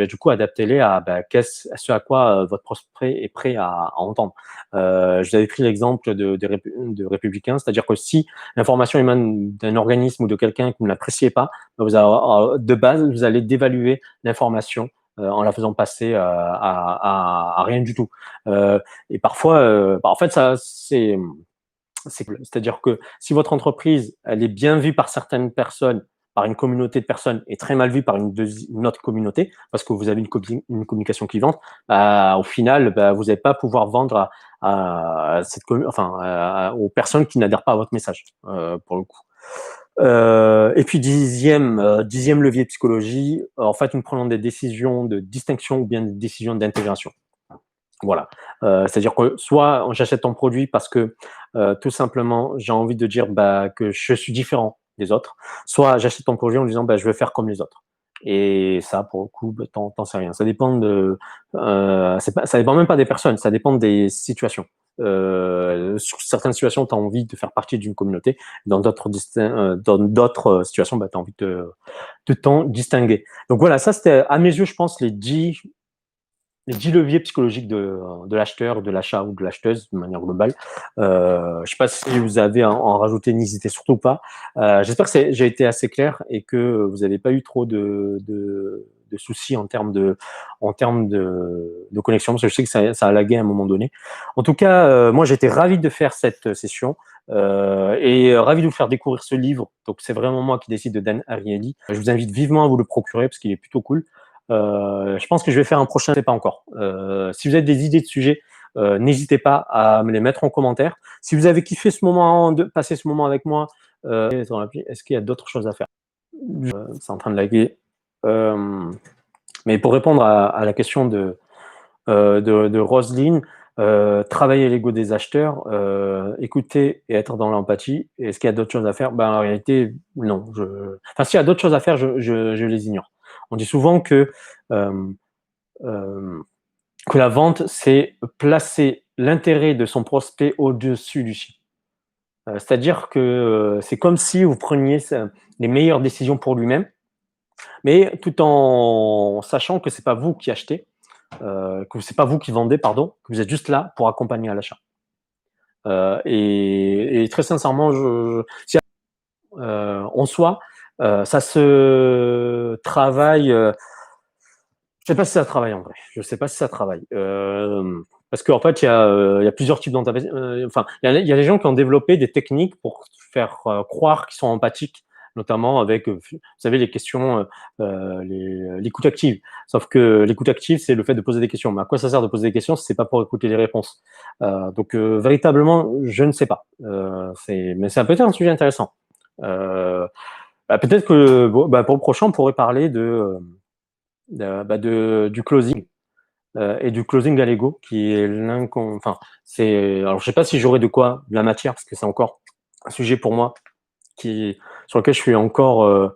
du coup adaptez-les à ce à quoi votre prospect est prêt à entendre. Je vous avais pris l'exemple de Républicains, c'est-à-dire que si l'information émane d'un organisme ou de quelqu'un que vous n'appréciez pas, de base vous allez dévaluer l'information en la faisant passer à rien du tout. Et parfois, en fait, ça c'est-à-dire que si votre entreprise, elle est bien vue par certaines personnes, par une communauté de personnes, et très mal vue par une autre communauté, parce que vous avez une communication clivante, au final, vous n'allez pas pouvoir vendre aux personnes qui n'adhèrent pas à votre message, pour le coup. Et puis dixième levier de psychologie, en fait, nous prenons des décisions de distinction ou bien des décisions d'intégration. Voilà. C'est-à-dire que soit j'achète ton produit parce que tout simplement j'ai envie de dire que je suis différent des autres, soit j'achète ton produit en disant je veux faire comme les autres. Et ça, pour le coup, t'en sais rien. Ça dépend ça dépend même pas des personnes, ça dépend des situations. Sur certaines situations, tu as envie de faire partie d'une communauté. Dans d'autres situations, tu as envie de t'en distinguer. Donc voilà, ça c'était à mes yeux, je pense, les 10 leviers psychologiques de l'acheteur, de l'achat ou de l'acheteuse de manière globale. Je ne sais pas si vous avez à en rajouter, n'hésitez surtout pas. J'espère que j'ai été assez clair et que vous n'avez pas eu trop de soucis en termes de connexion, parce que je sais que ça a lagué à un moment donné. En tout cas, moi j'étais ravi de faire cette session et ravi de vous faire découvrir ce livre. Donc c'est vraiment moi qui décide, de Dan Ariely. Je vous invite vivement à vous le procurer parce qu'il est plutôt cool. Je pense que je vais faire un prochain, je sais pas encore. Si vous avez des idées de sujets, n'hésitez pas à me les mettre en commentaire. Si vous avez kiffé passer ce moment avec moi, est-ce qu'il y a d'autres choses à faire? C'est en train de laguer. Mais pour répondre à la question de Roselyne, travailler l'ego des acheteurs, écouter et être dans l'empathie. Est-ce qu'il y a d'autres choses à faire? En réalité, non. Enfin, s'il y a d'autres choses à faire, je les ignore. On dit souvent que la vente, c'est placer l'intérêt de son prospect au-dessus du sien. C'est-à-dire que c'est comme si vous preniez les meilleures décisions pour lui-même, mais tout en sachant que c'est pas vous qui achetez, que c'est pas vous qui vendez, pardon, que vous êtes juste là pour accompagner à l'achat. Et très sincèrement, en soi, ça se travaille. Je sais pas si ça travaille en vrai. Je sais pas si ça travaille. Parce qu'en fait, il y a plusieurs types d'empathie. Enfin, il y a des gens qui ont développé des techniques pour faire croire qu'ils sont empathiques. notamment avec, vous savez, les questions, l'écoute active. Sauf que l'écoute active, c'est le fait de poser des questions. Mais à quoi ça sert de poser des questions si c'est pas pour écouter les réponses? Donc, véritablement, je ne sais pas. Mais ça peut être un sujet intéressant. Peut-être que bon, pour le prochain, on pourrait parler du closing et du closing à l'ego, qui est enfin, alors je sais pas si j'aurai de la matière, parce que c'est encore un sujet pour moi sur lequel je suis encore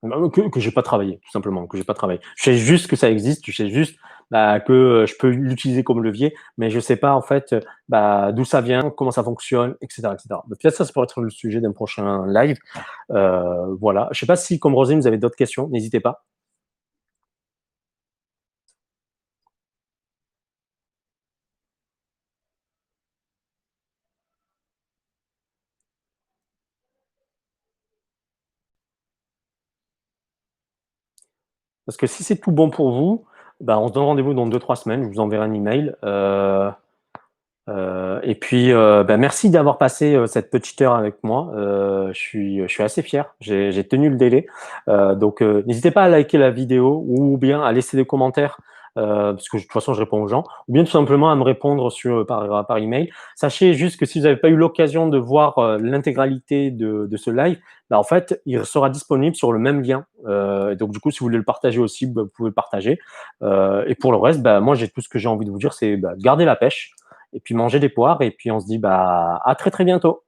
que j'ai pas travaillé, tout simplement, que j'ai pas travaillé. Je sais juste que ça existe, je sais juste que je peux l'utiliser comme levier, mais je sais pas en fait d'où ça vient, comment ça fonctionne, etc., etc. Peut-être ça pourrait être le sujet d'un prochain live. Voilà. Je sais pas si, comme Rosine, vous avez d'autres questions, n'hésitez pas. Parce que si c'est tout bon pour vous, on se donne rendez-vous dans 2-3 semaines. Je vous enverrai un email. Et puis, merci d'avoir passé cette petite heure avec moi. Je suis assez fier. J'ai tenu le délai. Donc, n'hésitez pas à liker la vidéo ou bien à laisser des commentaires. Parce que de toute façon, je réponds aux gens, ou bien tout simplement à me répondre par email. Sachez juste que si vous n'avez pas eu l'occasion de voir l'intégralité de ce live, en fait, il sera disponible sur le même lien. Donc, du coup, si vous voulez le partager aussi, vous pouvez le partager. Et pour le reste, moi, tout ce que j'ai envie de vous dire, c'est garder la pêche et puis manger des poires. Et puis on se dit à très très bientôt.